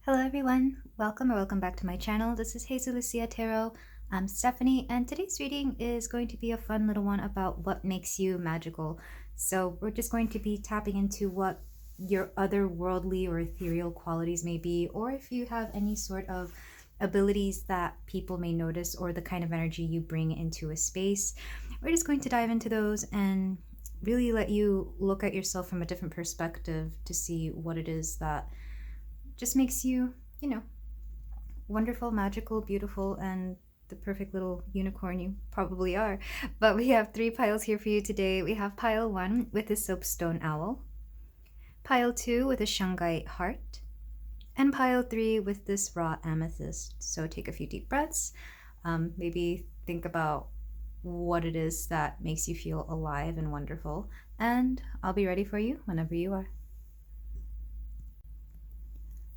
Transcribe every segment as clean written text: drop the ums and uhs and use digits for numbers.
Hello everyone, welcome or welcome back to my channel. This is Hazel Lucia Tarot. I'm Stephanie, and today's reading is going to be a fun little one about what makes you magical. So we're just going to be tapping into what your otherworldly or ethereal qualities may be, or if you have any sort of abilities that people may notice, or the kind of energy you bring into a space. We're just going to dive into those and really let you look at yourself from a different perspective to see what it is that just makes you, wonderful, magical, beautiful, and the perfect little unicorn you probably are. But we have 3 piles here for you today. We have pile 1 with a soapstone owl, pile 2 with a shungite heart, and pile 3 with this raw amethyst. So take a few deep breaths, maybe think about what it is that makes you feel alive and wonderful, and I'll be ready for you whenever you are.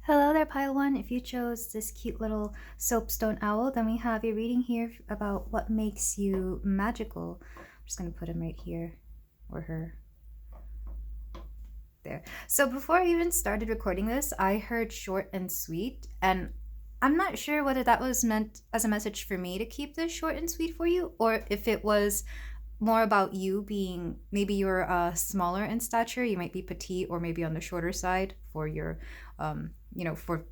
Hello there, pile 1. If you chose this cute little soapstone owl, then we have your reading here about what makes you magical. I'm just going to put him right here, or her. There. So before I even started recording this, I heard short and sweet, and I'm not sure whether that was meant as a message for me to keep this short and sweet for you, or if it was more about you being, maybe you're smaller in stature, you might be petite or maybe on the shorter side for your for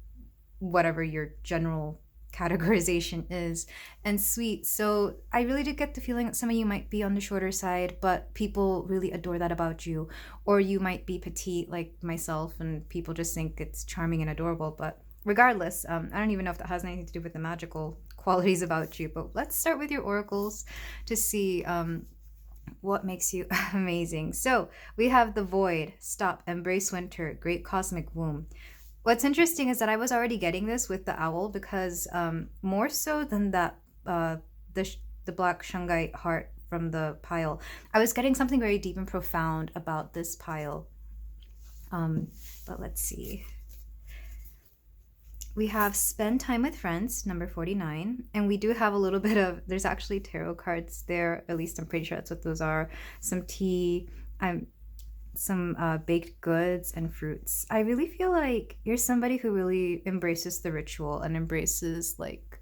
whatever your general categorization is, and sweet. So I really did get the feeling that some of you might be on the shorter side, but people really adore that about you. Or you might be petite like myself and people just think it's charming and adorable. But regardless, I don't even know if that has anything to do with the magical qualities about you. But let's start with your oracles to see what makes you amazing. So we have the void, stop, embrace winter, great cosmic womb. What's interesting is that I was already getting this with the owl, because more so than that, the black shungite heart from the pile, I was getting something very deep and profound about this pile. But let's see. We have spend time with friends, number 49, and we do have a little bit of, there's actually tarot cards there, at least I'm pretty sure that's what those are, some tea, some baked goods and fruits. I really feel like you're somebody who really embraces the ritual and embraces like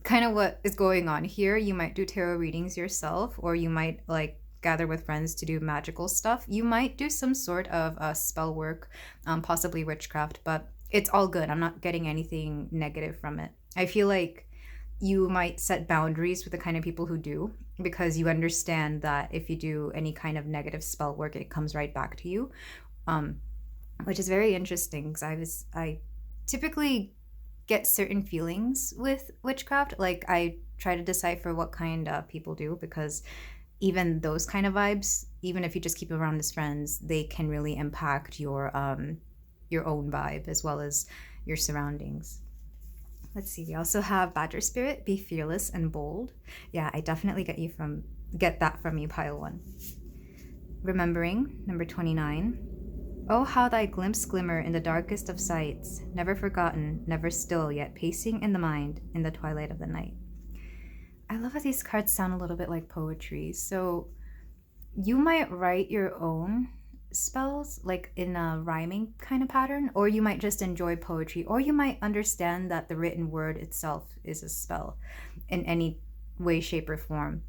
kind of what is going on here. You might do tarot readings yourself, or you might like gather with friends to do magical stuff. You might do some sort of spell work, possibly witchcraft, but it's all good. I'm not getting anything negative from it. I feel like you might set boundaries with the kind of people who do, because you understand that if you do any kind of negative spell work, it comes right back to you, which is very interesting, because I typically get certain feelings with witchcraft. Like I try to decipher what kind of people do, because even those kind of vibes, even if you just keep around as friends, they can really impact your own vibe as well as your surroundings. Let's see, we also have Badger Spirit, be fearless and bold. Yeah, I definitely get that from you, pile 1. Remembering, number 29. Oh, how thy glimpse glimmer in the darkest of sights, never forgotten, never still, yet pacing in the mind in the twilight of the night. I love how these cards sound a little bit like poetry. So you might write your own spells like in a rhyming kind of pattern, or you might just enjoy poetry, or you might understand that the written word itself is a spell in any way, shape, or form.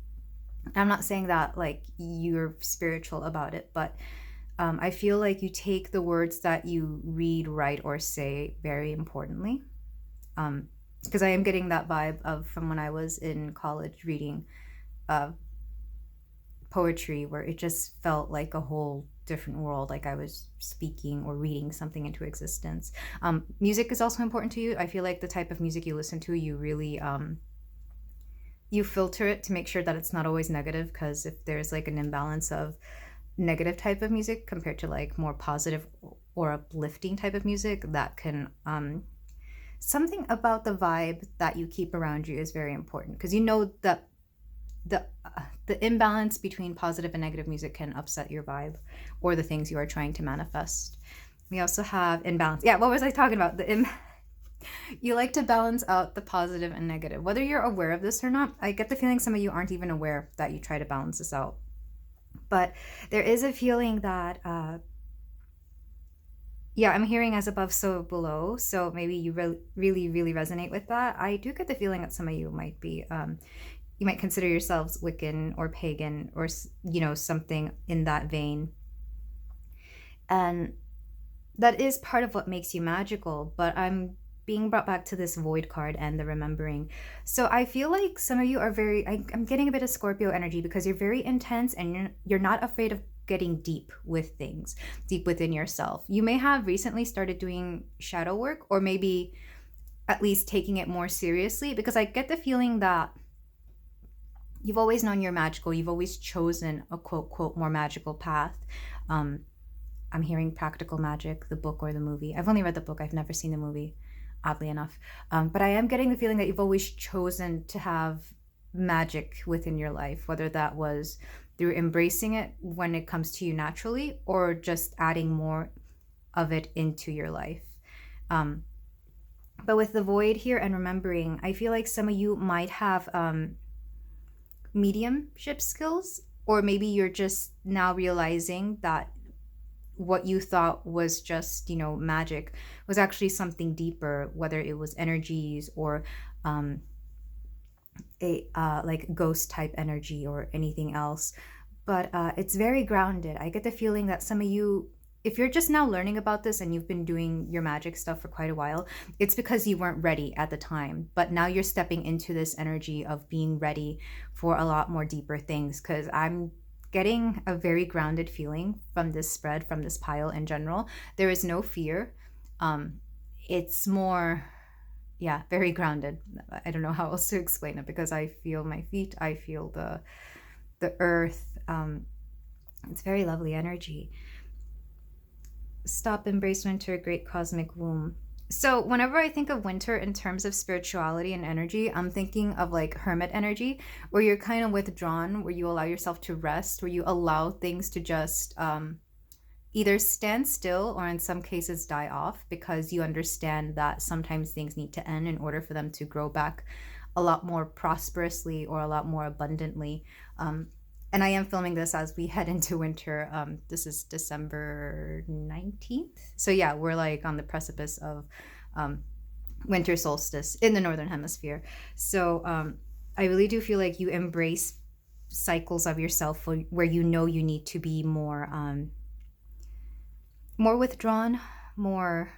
I'm not saying that like you're spiritual about it, but I feel like you take the words that you read, write, or say very importantly, because I am getting that vibe of from when I was in college reading poetry, where it just felt like a whole different world, like I was speaking or reading something into existence. Music is also important to you. I feel like the type of music you listen to, you really you filter it to make sure that it's not always negative, because if there's like an imbalance of negative type of music compared to like more positive or uplifting type of music, that can something about the vibe that you keep around you is very important, because you know that the imbalance between positive and negative music can upset your vibe or the things you are trying to manifest. We also have imbalance. Yeah, what was I talking about? You like to balance out the positive and negative. Whether you're aware of this or not, I get the feeling some of you aren't even aware that you try to balance this out. But there is a feeling that Yeah, I'm hearing as above, so below. So maybe you really resonate with that. I do get the feeling that some of you might be, you might consider yourselves Wiccan or pagan or, something in that vein. And that is part of what makes you magical. But I'm being brought back to this void card and the remembering. So I feel like some of you are I'm getting a bit of Scorpio energy because you're very intense and you're not afraid of getting deep with things, deep within yourself. You may have recently started doing shadow work, or maybe at least taking it more seriously, because I get the feeling that you've always known you're magical. You've always chosen a quote more magical path. I'm hearing Practical Magic, the book or the movie. I've only read the book. I've never seen the movie, oddly enough. But I am getting the feeling that you've always chosen to have magic within your life, whether that was through embracing it when it comes to you naturally, or just adding more of it into your life. But with the void here and remembering, I feel like some of you might have mediumship skills, or maybe you're just now realizing that what you thought was just, magic was actually something deeper, whether it was energies or like ghost type energy or anything else. But it's very grounded. I get the feeling that some of you, if you're just now learning about this and you've been doing your magic stuff for quite a while, it's because you weren't ready at the time. But now you're stepping into this energy of being ready for a lot more deeper things, because I'm getting a very grounded feeling from this spread, from this pile in general. There is no fear. It's more, yeah, very grounded. I don't know how else to explain it, because I feel my feet, I feel the earth. It's very lovely energy. Stop, embrace winter, great cosmic womb. So whenever I think of winter in terms of spirituality and energy, I'm thinking of like hermit energy, where you're kind of withdrawn, where you allow yourself to rest, where you allow things to just either stand still or in some cases die off, because you understand that sometimes things need to end in order for them to grow back a lot more prosperously or a lot more abundantly. And I am filming this as we head into winter. This is December 19th. So yeah, we're like on the precipice of winter solstice in the Northern Hemisphere. So I really do feel like you embrace cycles of yourself where you know you need to be more withdrawn, more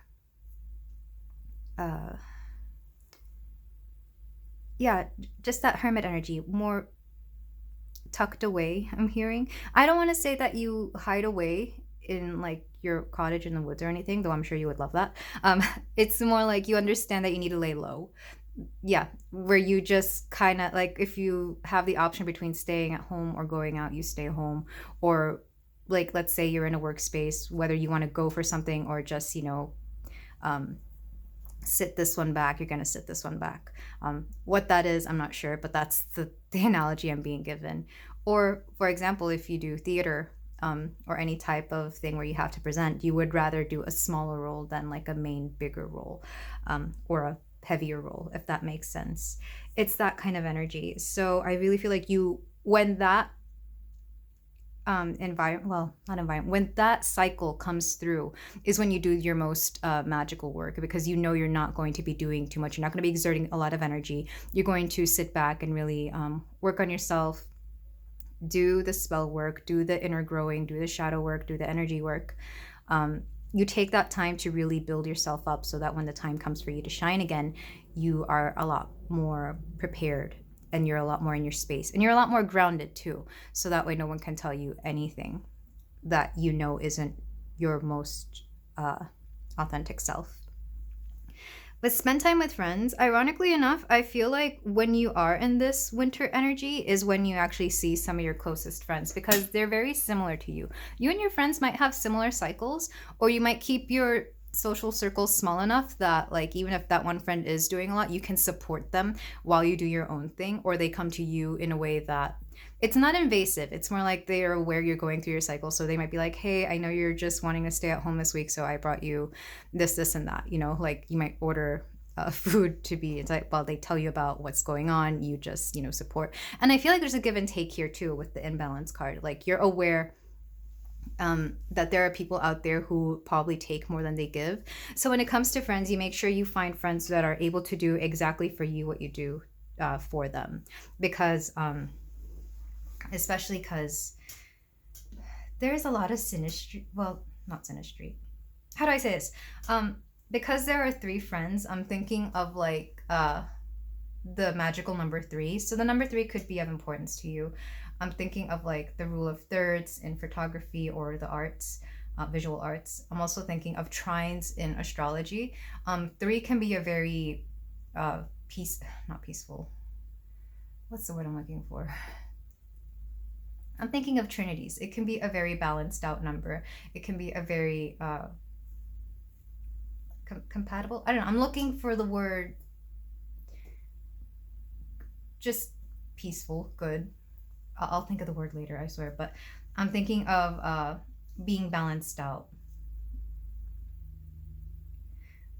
just that hermit energy, more tucked away. I'm hearing, I don't want to say that you hide away in like your cottage in the woods or anything, though I'm sure you would love that. It's more like you understand that you need to lay low. Yeah, where you just kind of like, if you have the option between staying at home or going out, you stay home. Or like, let's say you're in a workspace, whether you want to go for something or just, sit this one back, you're going to sit this one back. What that is, I'm not sure, but that's the analogy I'm being given. Or, for example, if you do theater or any type of thing where you have to present, you would rather do a smaller role than like a main bigger role or a heavier role, if that makes sense. It's that kind of energy. So I really feel like when that when that cycle comes through is when you do your most magical work, because you know you're not going to be doing too much, you're not going to be exerting a lot of energy, you're going to sit back and really work on yourself, do the spell work, do the inner growing, do the shadow work, do the energy work. You take that time to really build yourself up so that when the time comes for you to shine again, you are a lot more prepared and you're a lot more in your space and you're a lot more grounded too. So that way no one can tell you anything that you know isn't your most authentic self. But spend time with friends. Ironically enough, I feel like when you are in this winter energy is when you actually see some of your closest friends, because they're very similar to you. You and your friends might have similar cycles, or you might keep your social circles small enough that like even if that one friend is doing a lot, you can support them while you do your own thing, or they come to you in a way that it's not invasive. It's more like they are aware you're going through your cycle, so they might be like, hey, I know you're just wanting to stay at home this week, so I brought you this and that, like you might order food to be, it's like while they tell you about what's going on, you just support. And I feel like there's a give and take here too with the imbalance card. Like you're aware that there are people out there who probably take more than they give. So when it comes to friends, you make sure you find friends that are able to do exactly for you what you do for them, because especially because there's a lot of synastry. Well, not synastry. How do I say this? Because there are 3 friends, I'm thinking of like the magical number 3. So the number 3 could be of importance to you. I'm thinking of like the rule of thirds in photography or the arts, visual arts. I'm also thinking of trines in astrology. 3 can be a very not peaceful. What's the word I'm looking for? I'm thinking of trinities. It can be a very balanced out number. It can be a very compatible. I don't know. I'm looking for the word just peaceful, good. I'll think of the word later, I swear. But I'm thinking of being balanced out.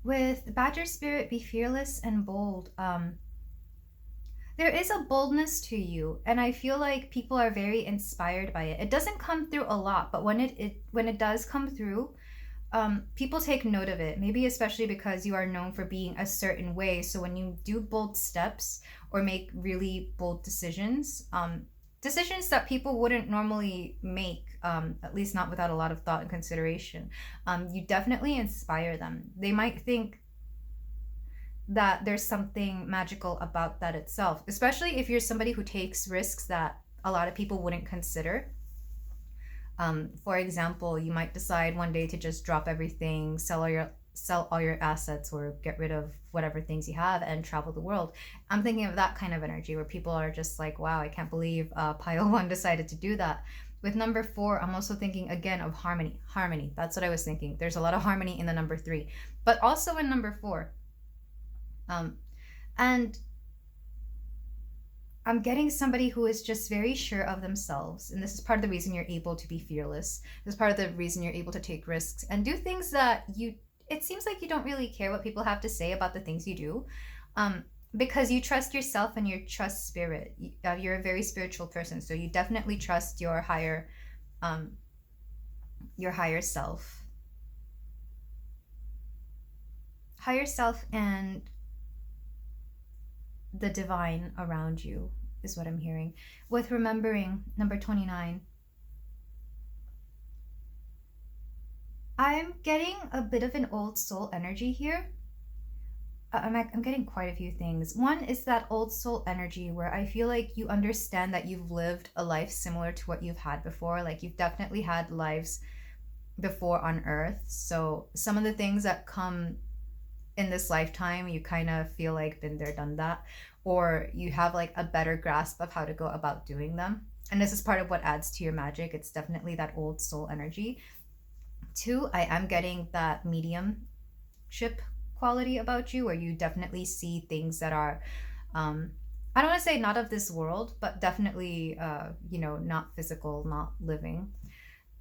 With Badger Spirit, be fearless and bold. There is a boldness to you, and I feel like people are very inspired by it. It doesn't come through a lot, but when it does come through, people take note of it. Maybe especially because you are known for being a certain way. So when you do bold steps or make really bold decisions, decisions that people wouldn't normally make, at least not without a lot of thought and consideration, you definitely inspire them. They might think that there's something magical about that itself, especially if you're somebody who takes risks that a lot of people wouldn't consider. For example, you might decide one day to just drop everything, sell all your assets, or get rid of whatever things you have and travel the world. I'm thinking of that kind of energy where people are just like, wow, I can't believe Pile 1 decided to do that. With number 4, I'm also thinking again of harmony. That's what I was thinking. There's a lot of harmony in the number 3, but also in number 4. And I'm getting somebody who is just very sure of themselves. And this is part of the reason you're able to be fearless. This is part of the reason you're able to take risks and do things that it seems like you don't really care what people have to say about the things you do. Because you trust yourself and you trust spirit. You're a very spiritual person. So you definitely trust your higher self. Higher self and the divine around you is what I'm hearing. With remembering, number 29, I'm getting a bit of an old soul energy here. I'm getting quite a few things. One is that old soul energy where I feel like you understand that you've lived a life similar to what you've had before. Like you've definitely had lives before on Earth. So some of the things that come in this lifetime, you kind of feel like been there, done that, or you have like a better grasp of how to go about doing them. And this is part of what adds to your magic. It's definitely that old soul energy. 2, I am getting that mediumship quality about you where you definitely see things that are, I don't want to say not of this world, but definitely, not physical, not living.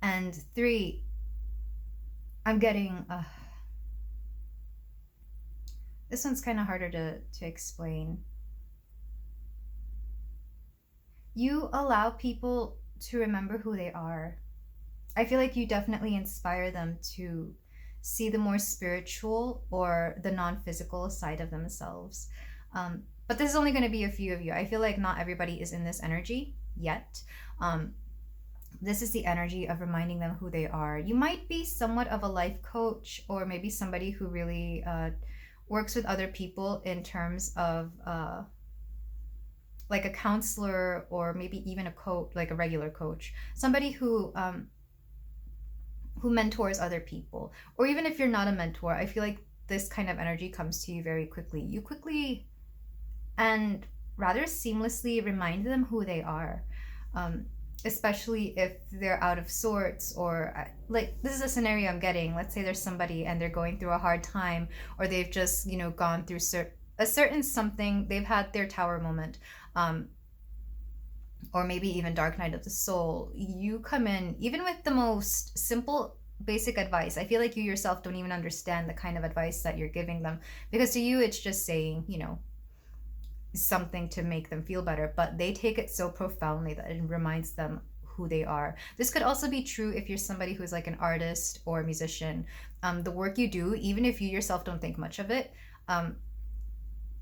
And 3, I'm getting, this one's kind of harder to explain. You allow people to remember who they are. I feel like you definitely inspire them to see the more spiritual or the non-physical side of themselves. But this is only going to be a few of you. I feel like not everybody is in this energy yet. This is the energy of reminding them who they are. You might be somewhat of a life coach, or maybe somebody who really works with other people in terms of like a counselor, or maybe even a coach, like a regular coach, somebody who mentors other people. Or even if you're not a mentor, I feel like this kind of energy comes to you very quickly. You quickly and rather seamlessly remind them who they are, especially if they're out of sorts, or like this is a scenario I'm getting. Let's say there's somebody and they're going through a hard time, or they've just gone through a certain something. They've had their tower moment, or maybe even dark night of the soul. You come in even with the most simple basic advice. I feel like you yourself don't even understand the kind of advice that you're giving them, because to you it's just saying something to make them feel better, but they take it so profoundly that it reminds them who they are. This could also be true if you're somebody who's like an artist or a musician. The work you do, even if you yourself don't think much of it,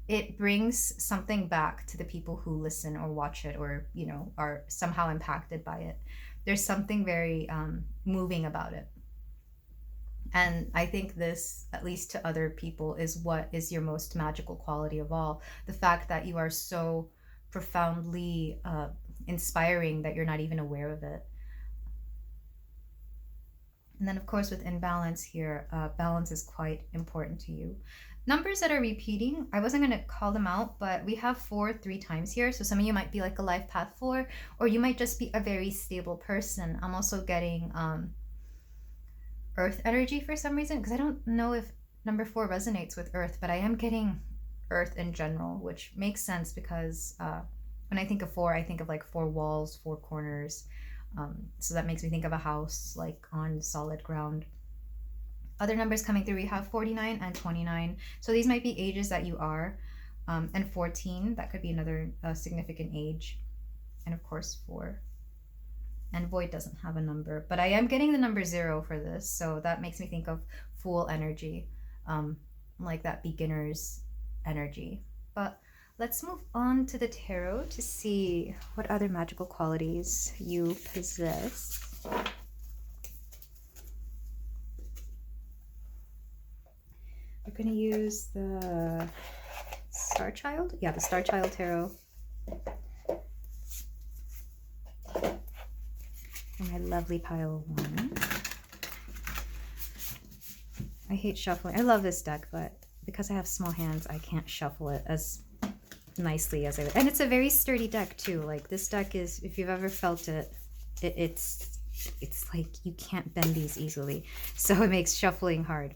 it brings something back to the people who listen or watch it, or, you know, are somehow impacted by it. There's something very moving about it. And I think this, at least to other people, is what is your most magical quality of all. The fact that you are so profoundly inspiring that you're not even aware of it. And then, of course, with imbalance here, balance is quite important to you. Numbers that are repeating, I wasn't going to call them out, but we have 4 3 times here. So some of you might be like a life path 4, or you might just be a very stable person. I'm also getting earth energy for some reason, because I don't know if number 4 resonates with earth, but I am getting earth in general, which makes sense because when I think of 4, I think of like 4 walls, 4 corners. So that makes me think of a house like on solid ground. Other numbers coming through, we have 49 and 29. So these might be ages that you are. And 14, that could be another significant age. And of course, 4. And void doesn't have a number, but I am getting the number 0 for this. So that makes me think of Fool energy, like that beginner's energy. But let's move on to the tarot to see what other magical qualities you possess. We're going to use the Star Child. Yeah, the Star Child Tarot. And my lovely pile 1. I hate shuffling. I love this deck, but because I have small hands, I can't shuffle it as nicely as I would. And it's a very sturdy deck too. Like this deck is, if you've ever felt it, it's like you can't bend these easily. So it makes shuffling hard.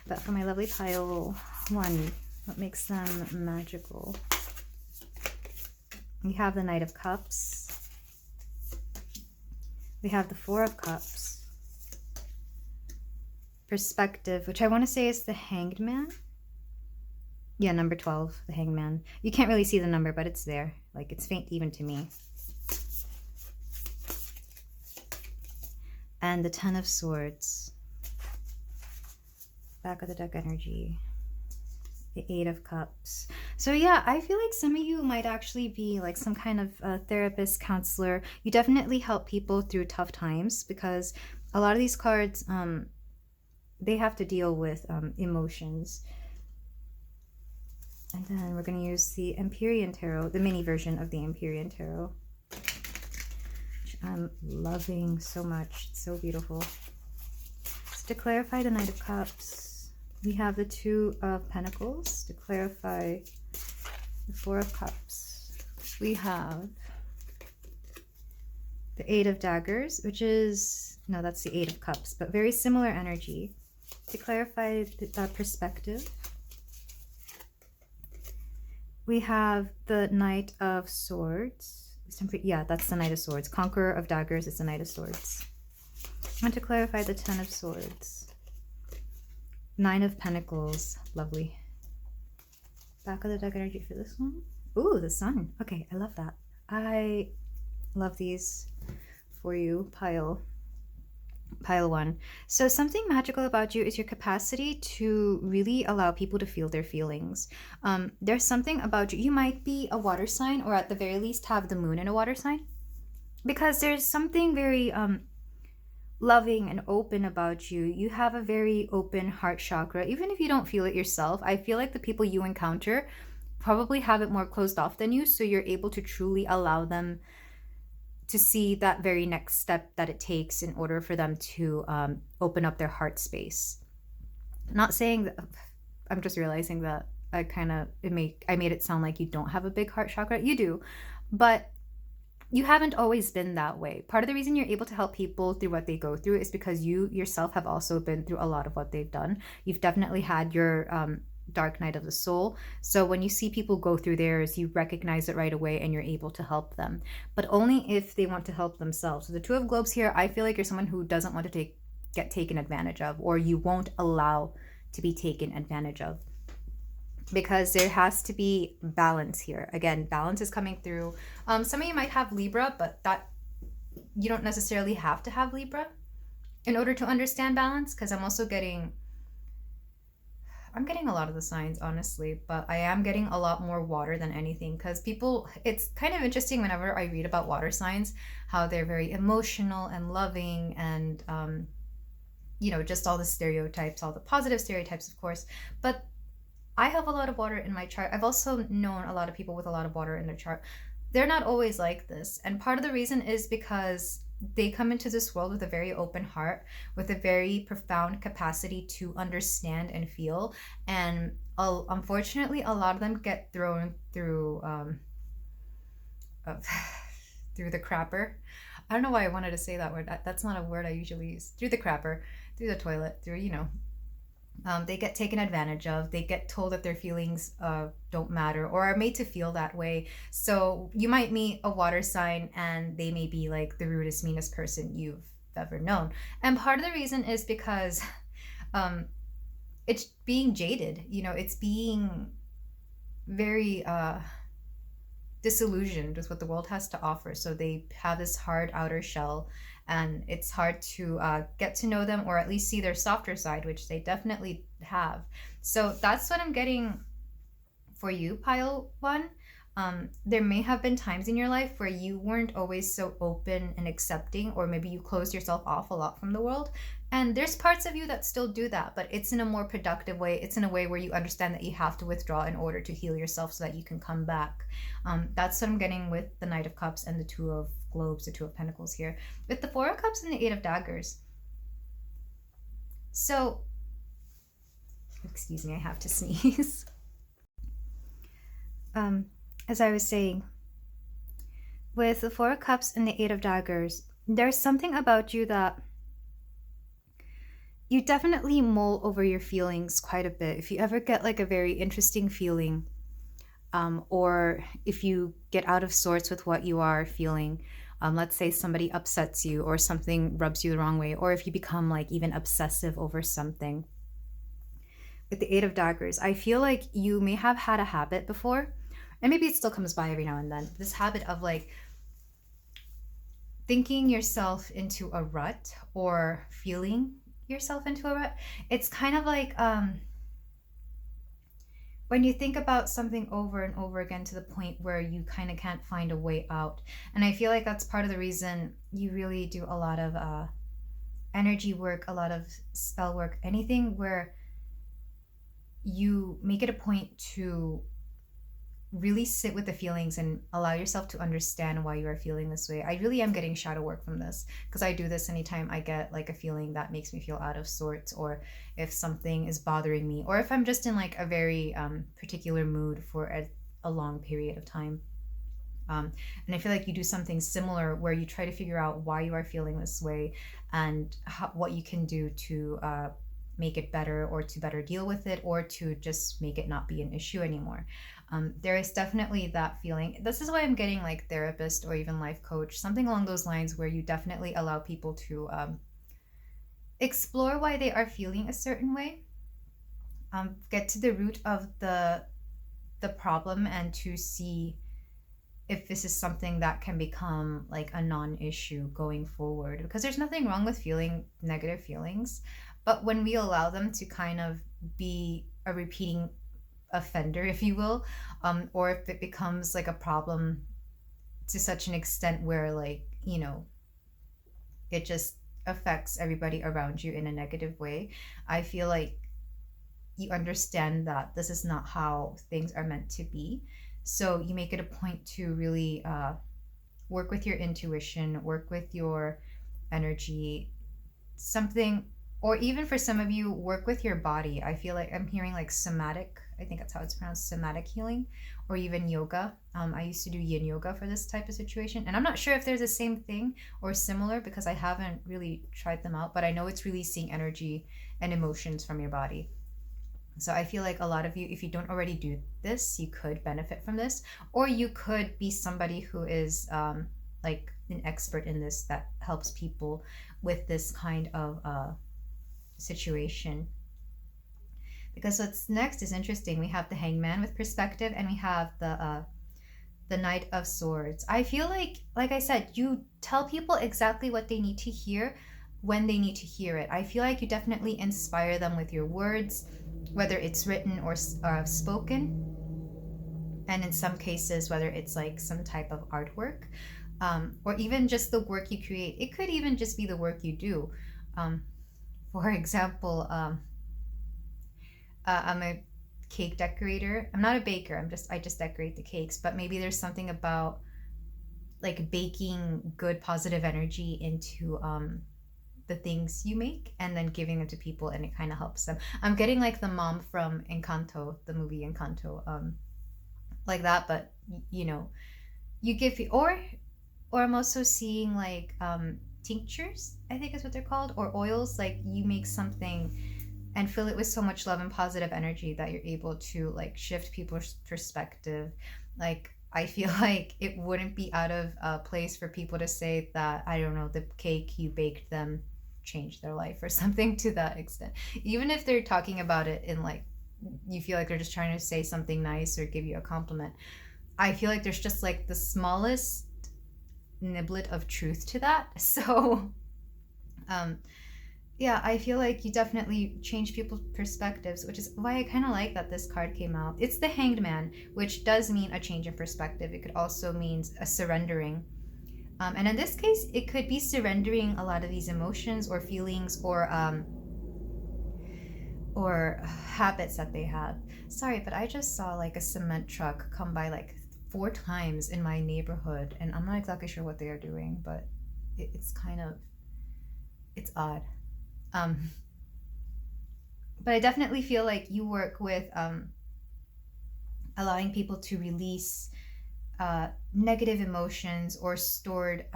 But for my lovely pile 1, what makes them magical? We have the Knight of Cups. We have the 4 of Cups. Perspective, which I want to say is the Hanged Man. Yeah, number 12, the Hanged Man. You can't really see the number, but it's there. Like, it's faint even to me. And the 10 of Swords. Back of the deck energy. The 8 of Cups. So yeah, I feel like some of you might actually be like some kind of therapist, counselor. You definitely help people through tough times, because a lot of these cards, they have to deal with emotions. And then we're going to use the Empyrean Tarot, the mini version of the Empyrean Tarot, which I'm loving so much. It's so beautiful. So to clarify the Knight of Cups, we have the 2 of Pentacles. To clarify the 4 of Cups, we have the 8 of Daggers, which is, no, that's the 8 of Cups, but very similar energy. To clarify the perspective, we have the Knight of Swords. Yeah, that's the Knight of Swords. Conqueror of Daggers is the Knight of Swords. And to clarify the 10 of Swords, 9 of Pentacles. Lovely. Back of the deck energy for this one. Ooh, the Sun. Okay, I love that. I love these for you. Pile 1. So something magical about you is your capacity to really allow people to feel their feelings. There's something about you. You might be a water sign, or at the very least have the moon in a water sign, because there's something very loving and open about you. You have a very open heart chakra. Even if you don't feel it yourself, I feel like the people you encounter probably have it more closed off than you, so you're able to truly allow them to see that very next step that it takes in order for them to open up their heart space. Not saying that, I'm just realizing that I made it sound like you don't have a big heart chakra. You do, but you haven't always been that way. Part of the reason you're able to help people through what they go through is because you yourself have also been through a lot of what they've done. You've definitely had your dark night of the soul. So when you see people go through theirs, you recognize it right away and you're able to help them, but only if they want to help themselves. So the 2 of Globes here, I feel like you're someone who doesn't want to get taken advantage of, or you won't allow to be taken advantage of, because there has to be balance here. Again, balance is coming through. Some of you might have Libra, but that you don't necessarily have to have Libra in order to understand balance, because I'm getting a lot of the signs, honestly, but I am getting a lot more water than anything, because people, it's kind of interesting whenever I read about water signs, how they're very emotional and loving and, just all the stereotypes, all the positive stereotypes, of course. But I have a lot of water in my chart. I've also known a lot of people with a lot of water in their chart. They're not always like this. And part of the reason is because they come into this world with a very open heart, with a very profound capacity to understand and feel. And unfortunately, a lot of them get thrown through uh, through the crapper. I don't know why I wanted to say that word. That's not a word I usually use. Through the crapper, through the toilet, through, they get taken advantage of. They get told that their feelings don't matter or are made to feel that way. So you might meet a water sign and they may be like the rudest, meanest person you've ever known. And part of the reason is because it's being jaded. It's being very disillusioned with what the world has to offer. So they have this hard outer shell, and it's hard to get to know them or at least see their softer side, which they definitely have. So that's what I'm getting for you, pile one. There may have been times in your life where you weren't always so open and accepting, or maybe you closed yourself off a lot from the world. And there's parts of you that still do that, but it's in a more productive way. It's in a way where you understand that you have to withdraw in order to heal yourself so that you can come back. That's what I'm getting with the Knight of Cups and the Two of Globes, the Two of Pentacles here. With the Four of Cups and the Eight of Daggers. So, excuse me, I have to sneeze. As I was saying, with the Four of Cups and the Eight of Daggers, there's something about you that you definitely mull over your feelings quite a bit. If you ever get like a very interesting feeling, or if you get out of sorts with what you are feeling, let's say somebody upsets you or something rubs you the wrong way, or if you become like even obsessive over something. With the Eight of Daggers, I feel like you may have had a habit before, and maybe it still comes by every now and then, this habit of like thinking yourself into a rut or feeling yourself into a rut. It's kind of like when you think about something over and over again to the point where you kind of can't find a way out. And I feel like that's part of the reason you really do a lot of energy work, a lot of spell work, anything where you make it a point to really sit with the feelings and allow yourself to understand why you are feeling this way. I really am getting shadow work from this, because I do this anytime I get like a feeling that makes me feel out of sorts, or if something is bothering me, or if I'm just in like a very particular mood for a long period of time. And I feel like you do something similar where you try to figure out why you are feeling this way and what you can do to make it better, or to better deal with it, or to just make it not be an issue anymore. There is definitely that feeling. This is why I'm getting like therapist or even life coach, something along those lines, where you definitely allow people to explore why they are feeling a certain way, get to the root of the problem, and to see if this is something that can become like a non-issue going forward. Because there's nothing wrong with feeling negative feelings, but when we allow them to kind of be a repeating offender, if you will, or if it becomes like a problem to such an extent where like, it just affects everybody around you in a negative way, I feel like you understand that this is not how things are meant to be. So you make it a point to really work with your intuition, work with your energy, something, or even for some of you, work with your body. I feel like I'm hearing like somatic, I think that's how it's pronounced, somatic healing, or even yoga. I used to do yin yoga for this type of situation, and I'm not sure if there's the same thing or similar, because I haven't really tried them out, but I know it's releasing energy and emotions from your body. So I feel like a lot of you, if you don't already do this, you could benefit from this, or you could be somebody who is like an expert in this, that helps people with this kind of situation. Because what's next is interesting. We have the Hangman with perspective, and we have the the Knight of Swords. I feel like I said, you tell people exactly what they need to hear when they need to hear it. I feel like you definitely inspire them with your words, whether it's written or spoken. And in some cases, whether it's like some type of artwork, or even just the work you create. It could even just be the work you do. For example, I'm a cake decorator. I'm not a baker. I just decorate the cakes. But maybe there's something about like baking good positive energy into the things you make and then giving them to people, and it kind of helps them. I'm getting like the mom from Encanto, the movie Encanto, like that. But you know, you give, or I'm also seeing like tinctures, I think is what they're called, or oils. Like you make something and fill it with so much love and positive energy that you're able to like shift people's perspective. Like I feel like it wouldn't be out of place for people to say that, I don't know, the cake you baked them changed their life or something to that extent. Even if they're talking about it in like, you feel like they're just trying to say something nice or give you a compliment. I feel like there's just like the smallest niblet of truth to that. So yeah, I feel like you definitely change people's perspectives, which is why I kind of like that this card came out. It's the Hanged Man, which does mean a change in perspective. It could also mean a surrendering. And in this case, it could be surrendering a lot of these emotions or feelings or habits that they have. Sorry, but I just saw like a cement truck come by like 4 times in my neighborhood, and I'm not exactly sure what they are doing, but it's odd. But I definitely feel like you work with allowing people to release negative emotions or stored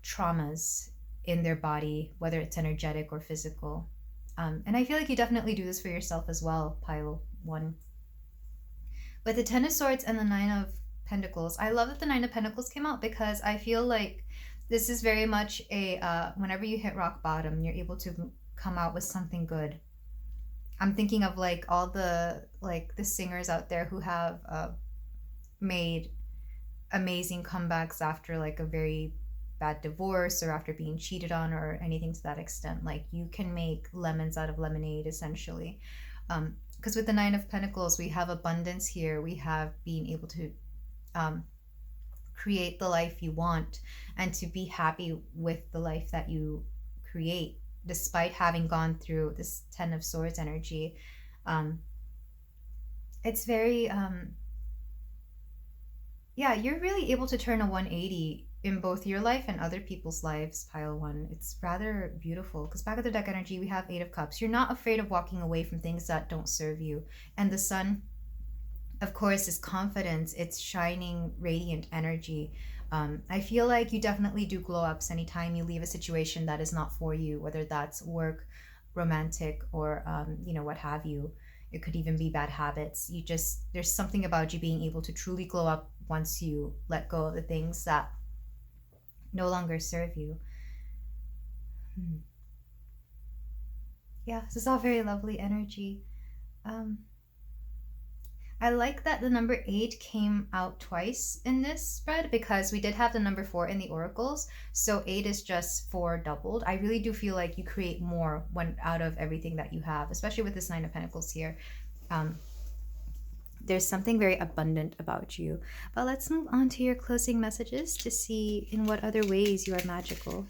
traumas in their body, whether it's energetic or physical. And I feel like you definitely do this for yourself as well, Pile 1. With the 10 of Swords and the 9 of Pentacles, I love that the 9 of Pentacles came out, because I feel like this is very much a, whenever you hit rock bottom, you're able to come out with something good. I'm thinking of like all the singers out there who have made amazing comebacks after like a very bad divorce or after being cheated on or anything to that extent. Like you can make lemons out of lemonade, essentially. Because with the 9 of Pentacles, we have abundance here. We have being able to create the life you want and to be happy with the life that you create, despite having gone through this 10 of Swords energy. It's very, yeah, you're really able to turn a 180 in both your life and other people's lives, Pile 1. It's rather beautiful, because back of the deck energy, we have 8 of Cups. You're not afraid of walking away from things that don't serve you. And the Sun, of course, is confidence. It's shining, radiant energy. I feel like you definitely do glow ups anytime you leave a situation that is not for you, whether that's work, romantic, or what have you. It could even be bad habits. There's something about you being able to truly glow up once you let go of the things that no longer serve you. Yeah, this is all very lovely energy. I like that the number 8 came out twice in this spread, because we did have the number 4 in the oracles. So 8 is just 4 doubled. I really do feel like you create more when out of everything that you have, especially with this 9 of Pentacles here. There's something very abundant about you. But let's move on to your closing messages to see in what other ways you are magical.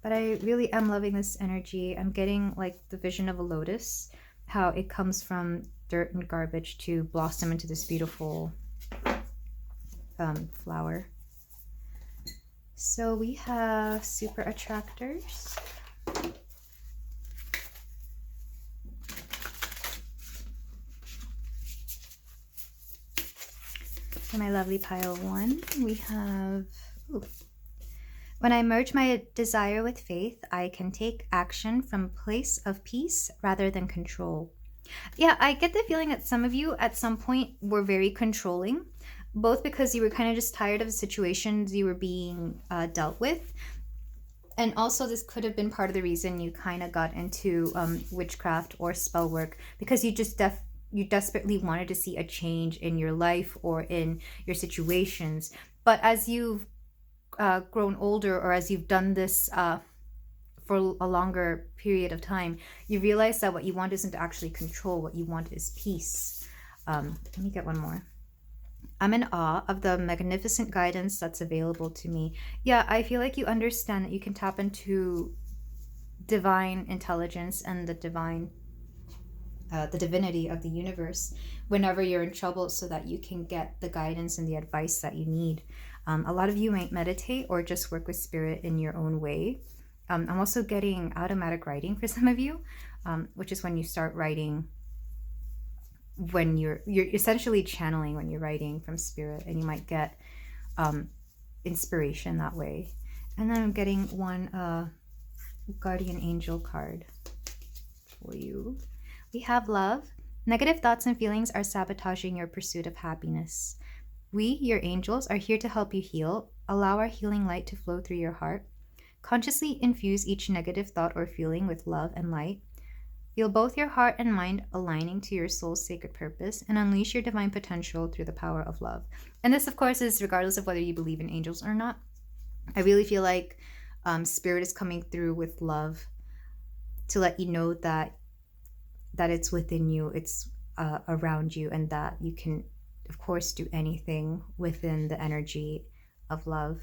But I really am loving this energy. I'm getting like the vision of a lotus, how it comes from dirt and garbage to blossom into this beautiful flower. So we have super attractors. For my lovely Pile 1, we have, when I merge my desire with faith, I can take action from a place of peace rather than control. Yeah, I get the feeling that some of you at some point were very controlling, both because you were kind of just tired of the situations you were being dealt with. And also this could have been part of the reason you kind of got into witchcraft or spell work, because you just you desperately wanted to see a change in your life or in your situations. But as you've grown older, or as you've done this for a longer period of time, you realize that what you want isn't actually control. What you want is peace. Let me get one more. I'm in awe of the magnificent guidance that's available to me. Yeah, I feel like you understand that you can tap into divine intelligence and the divinity of the universe whenever you're in trouble, so that you can get the guidance and the advice that you need. A lot of you might meditate or just work with spirit in your own way. I'm also getting automatic writing for some of you, which is when you start writing, when you're essentially channeling when you're writing from spirit, and you might get inspiration that way. And then I'm getting one guardian angel card for you. We have love. Negative thoughts and feelings are sabotaging your pursuit of happiness. We, your angels, are here to help you heal. Allow our healing light to flow through your heart. Consciously infuse each negative thought or feeling with love and light. Feel both your heart and mind aligning to your soul's sacred purpose, and unleash your divine potential through the power of love. And this, of course, is regardless of whether you believe in angels or not. I really feel like spirit is coming through with love to let you know that it's within you, it's around you, and that you can, of course, do anything within the energy of love.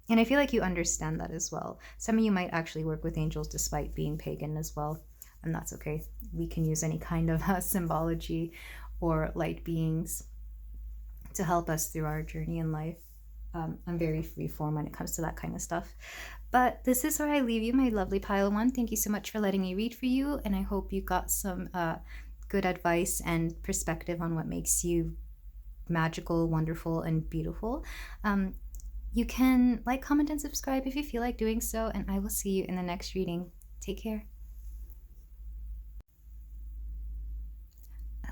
And I feel like you understand that as well. Some of you might actually work with angels despite being pagan as well, and that's okay. We can use any kind of symbology or light beings to help us through our journey in life. I'm very freeform when it comes to that kind of stuff. But this is where I leave you, my lovely pile one. Thank you so much for letting me read for you, and I hope you got some good advice and perspective on what makes you magical, wonderful, and beautiful. You can like, comment, and subscribe if you feel like doing so, and I will see you in the next reading. Take care.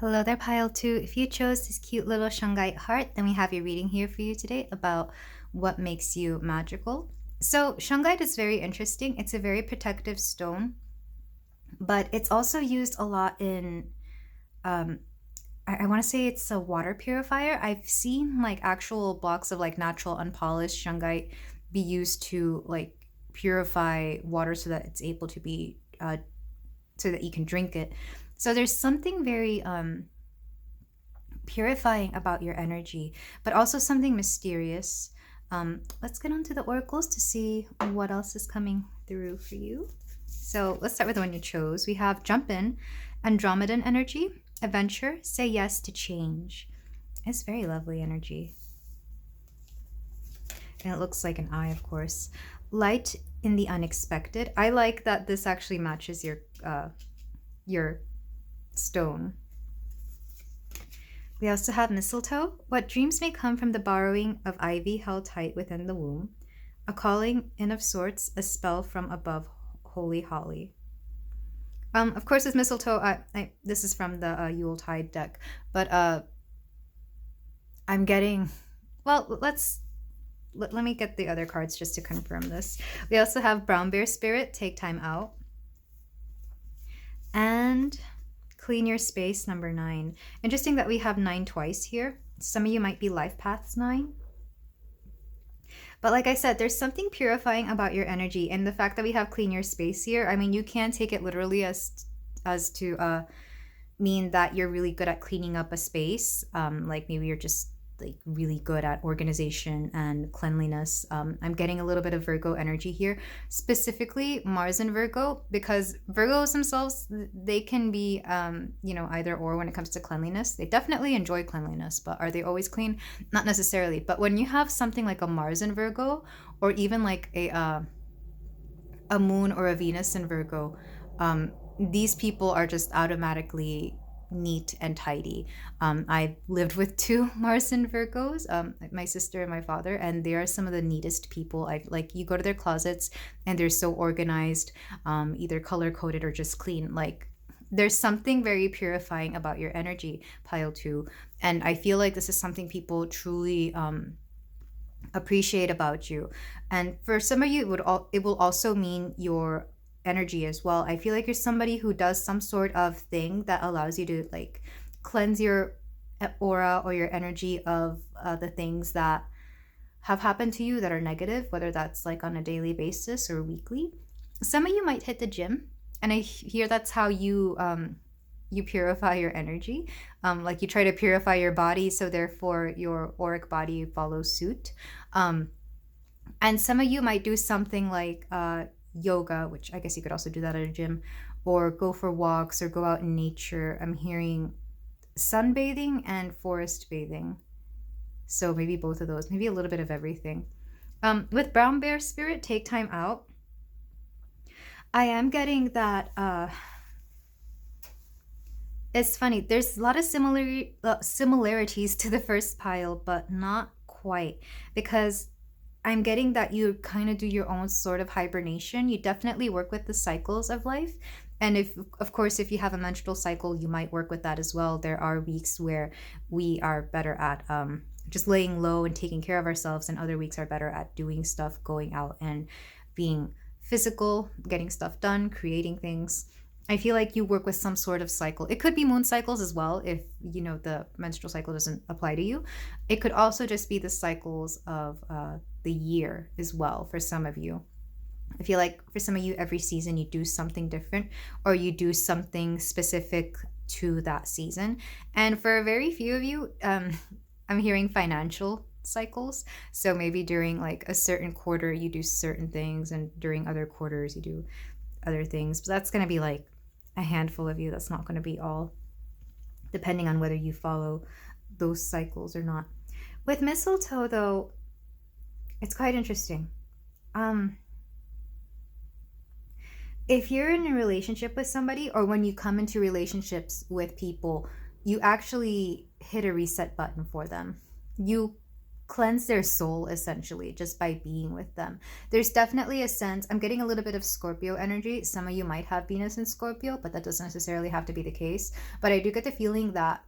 Hello there, pile 2. If you chose this cute little shungite heart, then we have your reading here for you today about what makes you magical. So shungite is very interesting. It's a very protective stone, but it's also used a lot in, I want to say it's a water purifier. I've seen like actual blocks of like natural unpolished shungite be used to like purify water so that it's able to be, so that you can drink it. So there's something very purifying about your energy, but also something mysterious. Let's get on to the oracles to see what else is coming through for you. So let's start with the one you chose. We have Jump In, Andromedan energy, adventure, say yes to change. It's very lovely energy. And it looks like an eye, of course. Light in the unexpected. I like that this actually matches your stone. We also have mistletoe. What dreams may come from the borrowing of ivy held tight within the womb. A calling in of sorts, a spell from above, holy holly. Of course, with mistletoe, this is from the Yule Tide deck, but I'm getting, well, let me get the other cards just to confirm this. We also have Brown Bear Spirit, take time out. And Clean Your Space, number 9. Interesting that we have 9 twice here. Some of you might be life paths 9. But like I said, there's something purifying about your energy, and the fact that we have Clean Your Space here, I mean, you can take it literally as to mean that you're really good at cleaning up a space. Like maybe you're just like really good at organization and cleanliness. I'm getting a little bit of Virgo energy here, specifically Mars and Virgo, because Virgos themselves, they can be either or when it comes to cleanliness. They definitely enjoy cleanliness, but are they always clean? Not necessarily. But when you have something like a Mars in Virgo, or even like a moon or a Venus in Virgo, these people are just automatically neat and tidy. I've lived with 2 Mars and Virgos, my sister and my father, and they are some of the neatest people. You go to their closets and they're so organized, either color coded or just clean. Like there's something very purifying about your energy, pile 2, and I feel like this is something people truly appreciate about you. And for some of you, it will also mean your energy as well. I feel like you're somebody who does some sort of thing that allows you to like cleanse your aura or your energy of the things that have happened to you that are negative, whether that's like on a daily basis or weekly. Some of you might hit the gym, and I hear that's how you purify your energy. Like you try to purify your body, so therefore your auric body follows suit. And some of you might do something like yoga, which I guess you could also do that at a gym, or go for walks or go out in nature. I'm hearing sunbathing and forest bathing. So maybe both of those, maybe a little bit of everything. With brown bear spirit, take time out. I am getting that it's funny. There's a lot of similarities to the first pile, but not quite, because I'm getting that you kind of do your own sort of hibernation. You definitely work with the cycles of life. And if, of course, if you have a menstrual cycle, you might work with that as well. There are weeks where we are better at just laying low and taking care of ourselves, and other weeks are better at doing stuff, going out and being physical, getting stuff done, creating things. I feel like you work with some sort of cycle. It could be moon cycles as well, if you know the menstrual cycle doesn't apply to you. It could also just be the cycles of the year as well for some of you. I feel like for some of you, every season you do something different, or you do something specific to that season. And for a very few of you, I'm hearing financial cycles. So maybe during like a certain quarter, you do certain things, and during other quarters, you do other things. But that's going to be like a handful of you. That's not going to be all, depending on whether you follow those cycles or not. With mistletoe, though, it's quite interesting. If you're in a relationship with somebody, or when you come into relationships with people, you actually hit a reset button for them. You cleanse their soul essentially just by being with them. There's definitely a sense, I'm getting a little bit of Scorpio energy. Some of you might have Venus in Scorpio, but that doesn't necessarily have to be the case. But I do get the feeling that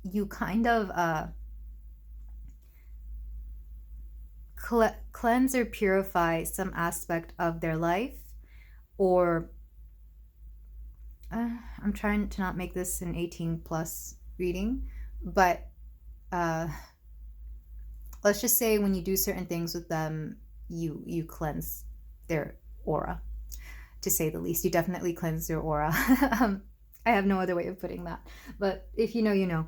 you kind of cleanse or purify some aspect of their life, or I'm trying to not make this an 18 plus reading, but let's just say when you do certain things with them, you cleanse their aura, to say the least. You definitely cleanse their aura. I have no other way of putting that, but if you know, you know.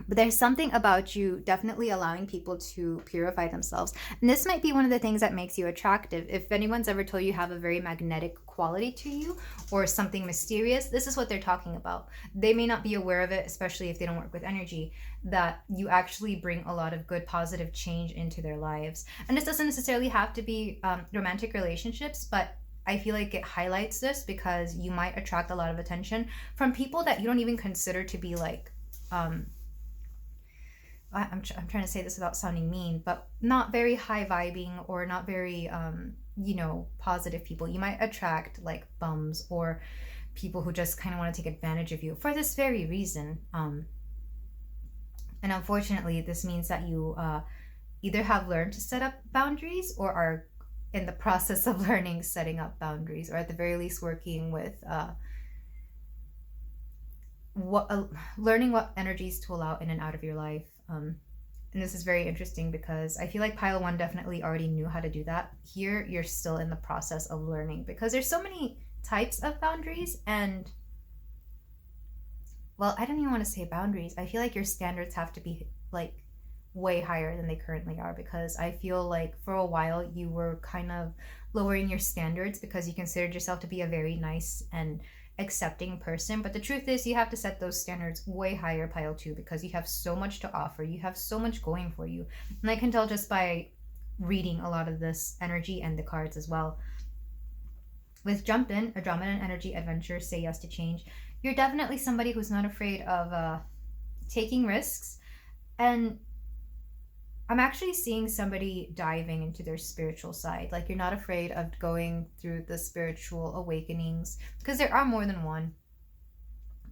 But there's something about you definitely allowing people to purify themselves. And this might be one of the things that makes you attractive. If anyone's ever told you have a very magnetic quality to you, or something mysterious, this is what they're talking about. They may not be aware of it, especially if they don't work with energy, that you actually bring a lot of good, positive change into their lives. And this doesn't necessarily have to be romantic relationships, but I feel like it highlights this because you might attract a lot of attention from people that you don't even consider to be like, I'm trying to say this without sounding mean, but not very high vibing, or not very, positive people. You might attract like bums, or people who just kind of want to take advantage of you for this very reason. And unfortunately, this means that you either have learned to set up boundaries, or are in the process of learning setting up boundaries, or at the very least working with learning what energies to allow in and out of your life. And this is very interesting because I feel like pile 1 definitely already knew how to do that. Here, you're still in the process of learning, because there's so many types of boundaries. And, well, I don't even want to say boundaries. I feel like your standards have to be like way higher than they currently are, because I feel like for a while you were kind of lowering your standards because you considered yourself to be a very nice and accepting person. But the truth is, you have to set those standards way higher, pile 2, because you have so much to offer. You have so much going for you. And I can tell just by reading a lot of this energy and the cards as well. With jump in, Andromeda energy, adventure, say yes to change. You're definitely somebody who's not afraid of taking risks. And I'm actually seeing somebody diving into their spiritual side. Like, you're not afraid of going through the spiritual awakenings, because there are more than one.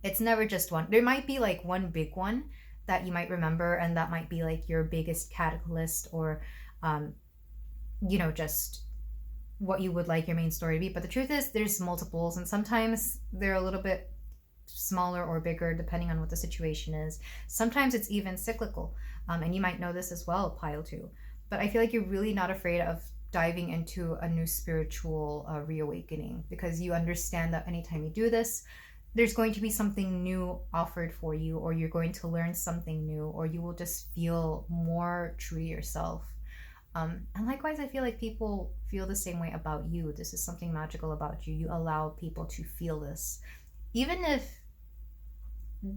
It's never just one. There might be like one big one that you might remember, and that might be like your biggest catalyst, or just what you would like your main story to be. But the truth is, there's multiples, and sometimes they're a little bit smaller or bigger depending on what the situation is. Sometimes it's even cyclical, and you might know this as well, pile 2. But I feel like you're really not afraid of diving into a new spiritual reawakening, because you understand that anytime you do this, there's going to be something new offered for you, or you're going to learn something new, or you will just feel more true to yourself. And likewise, I feel like people feel the same way about you. This is something magical about you. You allow people to feel this. Even if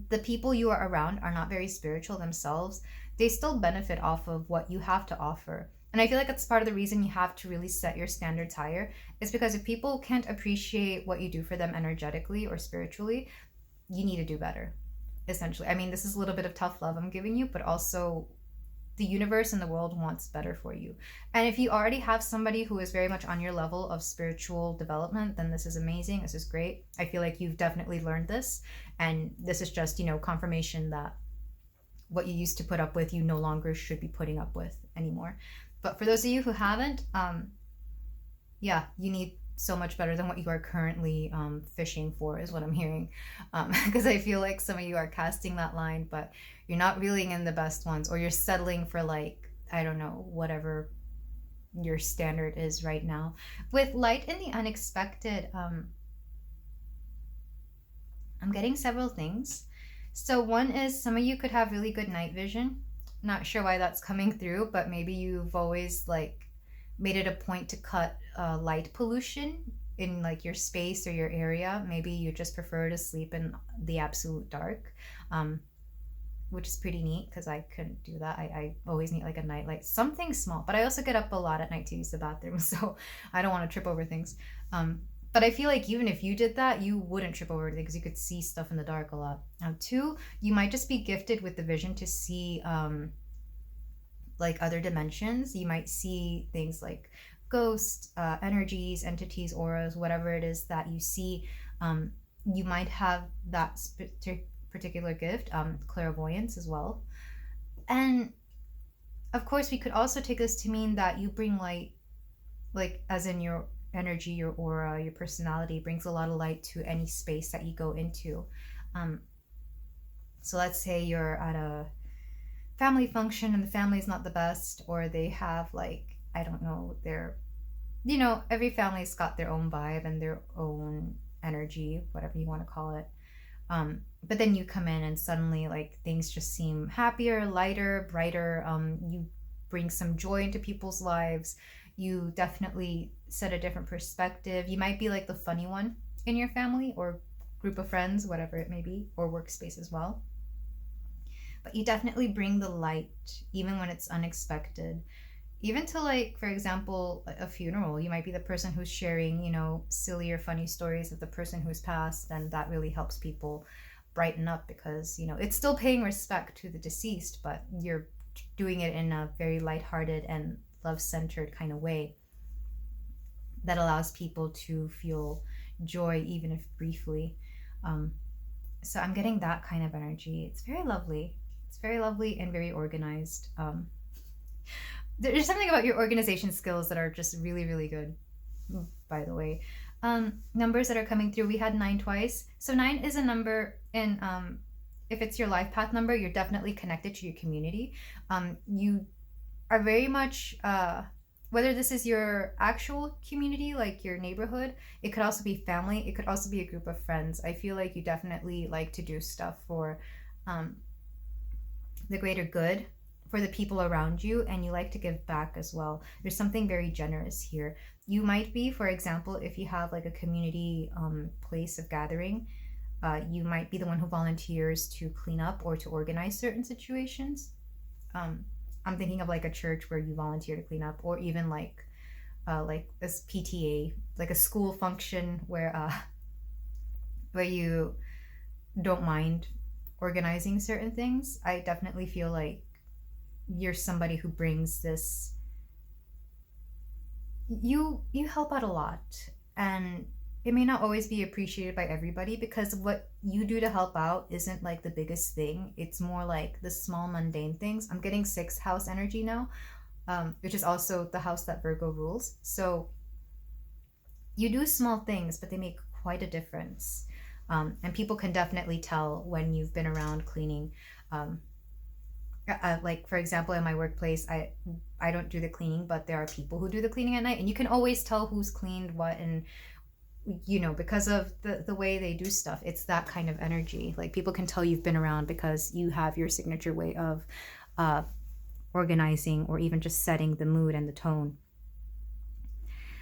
the people you are around are not very spiritual themselves, they still benefit off of what you have to offer. And I feel like that's part of the reason you have to really set your standards higher, is because if people can't appreciate what you do for them energetically or spiritually, you need to do better, essentially. I mean, this is a little bit of tough love I'm giving you, but also the universe and the world wants better for you. And if you already have somebody who is very much on your level of spiritual development, then this is amazing. This is great. I feel like you've definitely learned this. And this is just, confirmation that what you used to put up with, you no longer should be putting up with anymore. But for those of you who haven't, you need so much better than what you are currently fishing for, is what I'm hearing. Because I feel like some of you are casting that line, but you're not reeling in the best ones, or you're settling for, like, I don't know, whatever your standard is right now. With light in the unexpected, I'm getting several things. So one is, some of you could have really good night vision. Not sure why that's coming through, but maybe you've always made it a point to cut light pollution in your space or your area. Maybe you just prefer to sleep in the absolute dark, which is pretty neat, because I couldn't do that. I always need a night light, something small. But I also get up a lot at night to use the bathroom, so I don't want to trip over things. But I feel like even if you did that, you wouldn't trip over anything, because you could see stuff in the dark a lot. 2, you might just be gifted with the vision to see other dimensions. You might see things like ghosts, energies, entities, auras, whatever it is that you see. You might have that particular gift, clairvoyance as well. And of course, we could also take this to mean that you bring light, as in your energy, your aura, your personality brings a lot of light to any space that you go into. So let's say you're at a family function and the family is not the best, or they have I don't know, every family's got their own vibe and their own energy, whatever you want to call it. But then you come in and suddenly things just seem happier, lighter, brighter. You bring some joy into people's lives. You definitely set a different perspective. You might be the funny one in your family or group of friends, whatever it may be, or workspace as well. But you definitely bring the light, even when it's unexpected. Even to for example, a funeral, you might be the person who's sharing, silly or funny stories of the person who's passed, and that really helps people brighten up, because, it's still paying respect to the deceased, but you're doing it in a very lighthearted and love-centered kind of way that allows people to feel joy, even if briefly. So I'm getting that kind of energy. It's very lovely. It's very lovely and very organized. There's something about your organization skills that are just really, really good, by the way. Numbers that are coming through, we had 9 twice. So 9 is a number in, if it's your life path number, you're definitely connected to your community. You are very much, whether this is your actual community, your neighborhood, it could also be family, it could also be a group of friends. I feel like you definitely like to do stuff for the greater good, for the people around you, and you like to give back as well. There's something very generous here. You might be, for example, if you have a community place of gathering, you might be the one who volunteers to clean up or to organize certain situations. I'm thinking of a church where you volunteer to clean up, or even this PTA, a school function where you don't mind organizing certain things. I definitely feel like you're somebody who brings this, you help out a lot, and it may not always be appreciated by everybody, because what you do to help out isn't the biggest thing. It's more the small mundane things. I'm getting 6th house energy now, which is also the house that Virgo rules. So you do small things, but they make quite a difference. And people can definitely tell when you've been around cleaning. Like for example, in my workplace, I don't do the cleaning, but there are people who do the cleaning at night, and you can always tell who's cleaned what, and because of the way they do stuff. It's that kind of energy. Like people can tell you've been around because you have your signature way of organizing or even just setting the mood and the tone.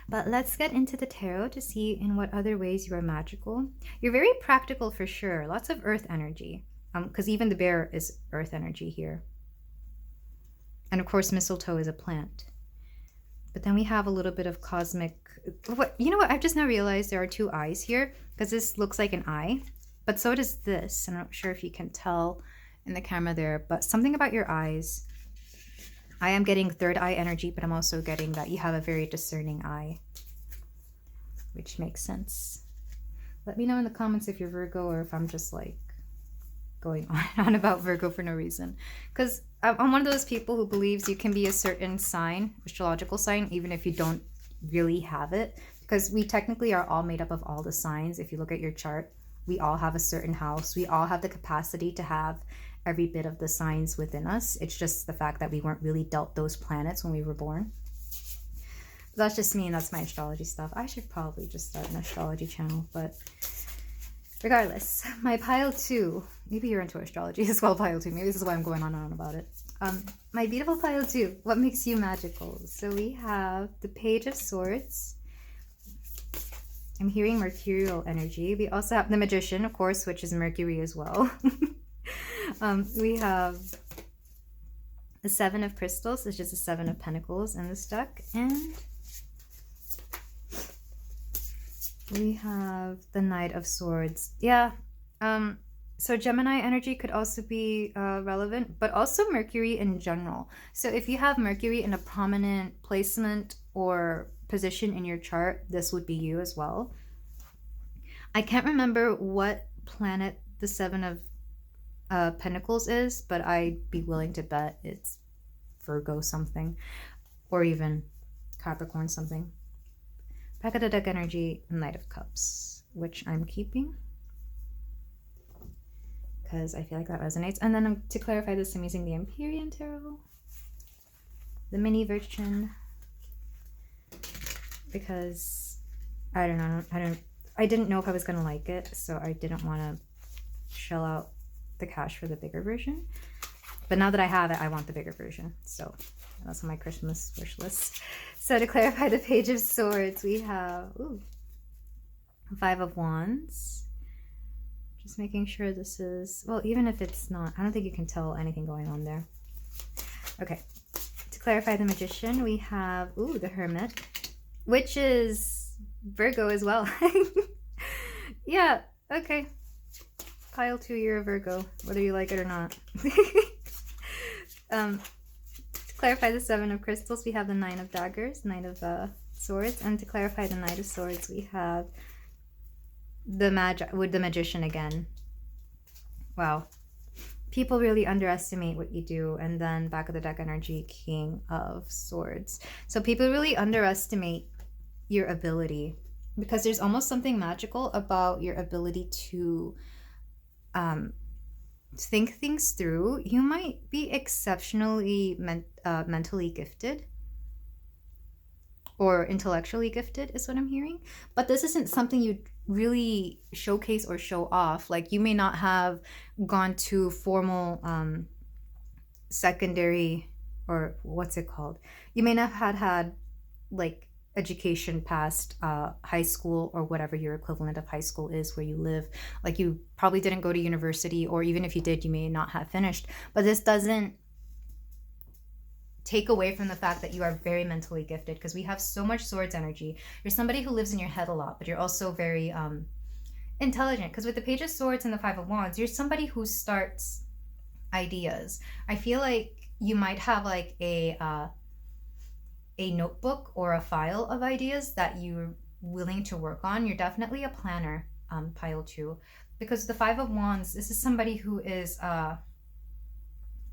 But let's get into the tarot to see in what other ways you are magical. You're very practical for sure. Lots of earth energy, because even the bear is earth energy here. And of course, mistletoe is a plant. But then we have a little bit of cosmic... You know what? I've just now realized there are two eyes here, because this looks like an eye, but so does this. I'm not sure if you can tell in the camera there, but something about your eyes. I am getting third eye energy, but I'm also getting that you have a very discerning eye, which makes sense. Let me know in the comments if you're Virgo or if I'm just like going on and on about Virgo for no reason. Because I'm one of those people who believes you can be a certain sign, astrological sign, even if you don't really have it. Because we technically are all made up of all the signs. If you look at your chart, we all have a certain house. We all have the capacity to have every bit of the signs within us. It's just the fact that we weren't really dealt those planets when we were born. That's just me, and that's my astrology stuff. I should probably just start an astrology channel, but regardless, my pile 2, maybe you're into astrology as well, pile 2. Maybe this is why I'm going on and on about it. My beautiful pile 2, what makes you magical? So we have the Page of Swords. I'm hearing mercurial energy. We also have the Magician, of course, which is Mercury as well. We have the Seven of Crystals, which is the Seven of Pentacles in this deck, and we have the Knight of Swords. Yeah, so Gemini energy could also be relevant, but also Mercury in general. So if you have Mercury in a prominent placement or position in your chart, this would be you as well. I can't remember what planet the Seven of Pentacles is, but I'd be willing to bet it's Virgo something, or even Capricorn something. Back of the deck energy, Knight of Cups, which I'm keeping because I feel like that resonates. And then to clarify this, I'm using the Empyrean Tarot, the mini version, because I don't know, I didn't know if I was gonna like it, so I didn't want to shell out the cash for the bigger version. But now that I have it, I want the bigger version. So that's on my Christmas wish list. So to clarify the Page of Swords, we have Five of Wands. Just making sure this is, well, even if it's not, I don't think you can tell anything going on there. Okay. To clarify the Magician, we have, the Hermit, which is Virgo as well. Yeah, okay. Pile 2, you're a Virgo, whether you like it or not. To clarify the Seven of Crystals, we have the Nine of Daggers, Knight of Swords, and to clarify the Knight of Swords, we have the Magician again. Wow. People really underestimate what you do. And then back of the deck energy, King of Swords. So people really underestimate your ability, because there's almost something magical about your ability to think things through. You might be exceptionally mentally gifted or intellectually gifted is what I'm hearing, but this isn't something you really showcase or show off. Like, you may not have gone to formal secondary, or what's it called, you may not have had like education past high school, or whatever your equivalent of high school is where you live. Like, you probably didn't go to university, or even if you did, you may not have finished. But this doesn't take away from the fact that you are very mentally gifted, because we have so much Swords energy. You're somebody who lives in your head a lot, but you're also very intelligent, because with the Page of Swords and the Five of Wands, you're somebody who starts ideas. I feel like you might have like a notebook or a file of ideas that you're willing to work on. You're definitely a planner, pile 2, because the Five of Wands, this is somebody who is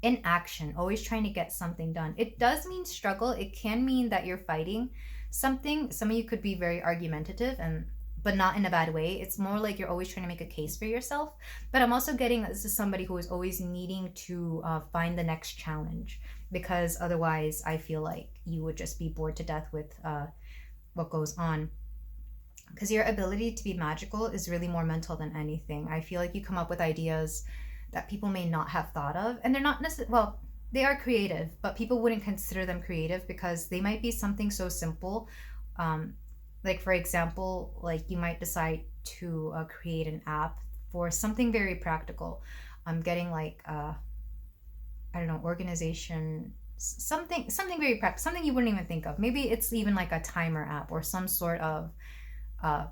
in action, always trying to get something done. It does mean struggle. It can mean that you're fighting something. Some of you could be very argumentative, and but not in a bad way. It's more like you're always trying to make a case for yourself. But I'm also getting this is somebody who is always needing to find the next challenge, because otherwise I feel like you would just be bored to death with what goes on. Because your ability to be magical is really more mental than anything. I feel like you come up with ideas that people may not have thought of, and they're not necessarily, well, they are creative, but people wouldn't consider them creative because they might be something so simple. Like, for example, like you might decide to create an app for something very practical. I'm getting like I don't know, organization, something very practical, something you wouldn't even think of. Maybe it's even like a timer app or some sort of uh,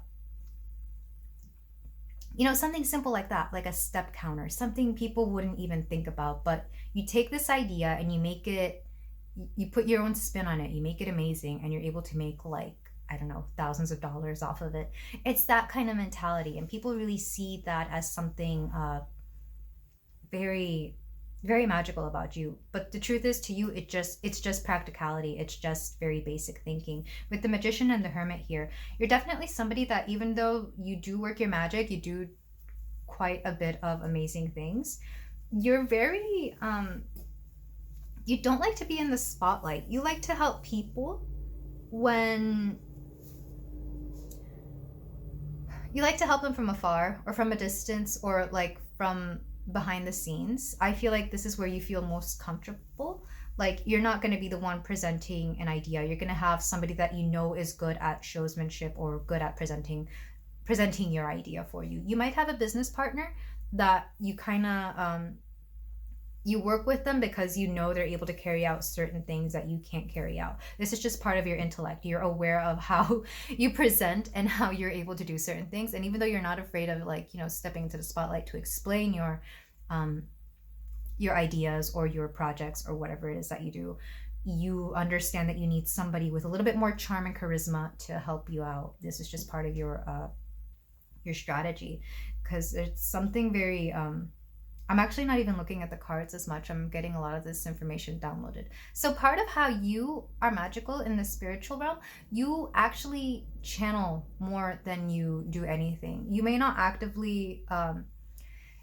something simple like that, like a step counter, something people wouldn't even think about. But you take this idea and you make it, you put your own spin on it, you make it amazing, and you're able to make like, I don't know, thousands of dollars off of it. It's that kind of mentality, and people really see that as something very, very magical about you. But the truth is, to you, it's just practicality. It's just very basic thinking. With the magician and the hermit here, you're definitely somebody that, even though you do work your magic, you do quite a bit of amazing things, you're very you don't like to be in the spotlight. You like to help people when you like to help them from afar or from a distance or like from behind the scenes. I feel like this is where you feel most comfortable. Like, you're not going to be the one presenting an idea. You're going to have somebody that you know is good at showsmanship or good at presenting your idea for you. You might have a business partner that you kind of you work with them because you know they're able to carry out certain things that you can't carry out. This is just part of your intellect. You're aware of how you present and how you're able to do certain things. And even though you're not afraid of, like, stepping into the spotlight to explain your ideas or your projects or whatever it is that you do, you understand that you need somebody with a little bit more charm and charisma to help you out. This is just part of your strategy, because it's something very I'm actually not even looking at the cards as much. I'm getting a lot of this information downloaded. So part of how you are magical in the spiritual realm, you actually channel more than you do anything. You may not actively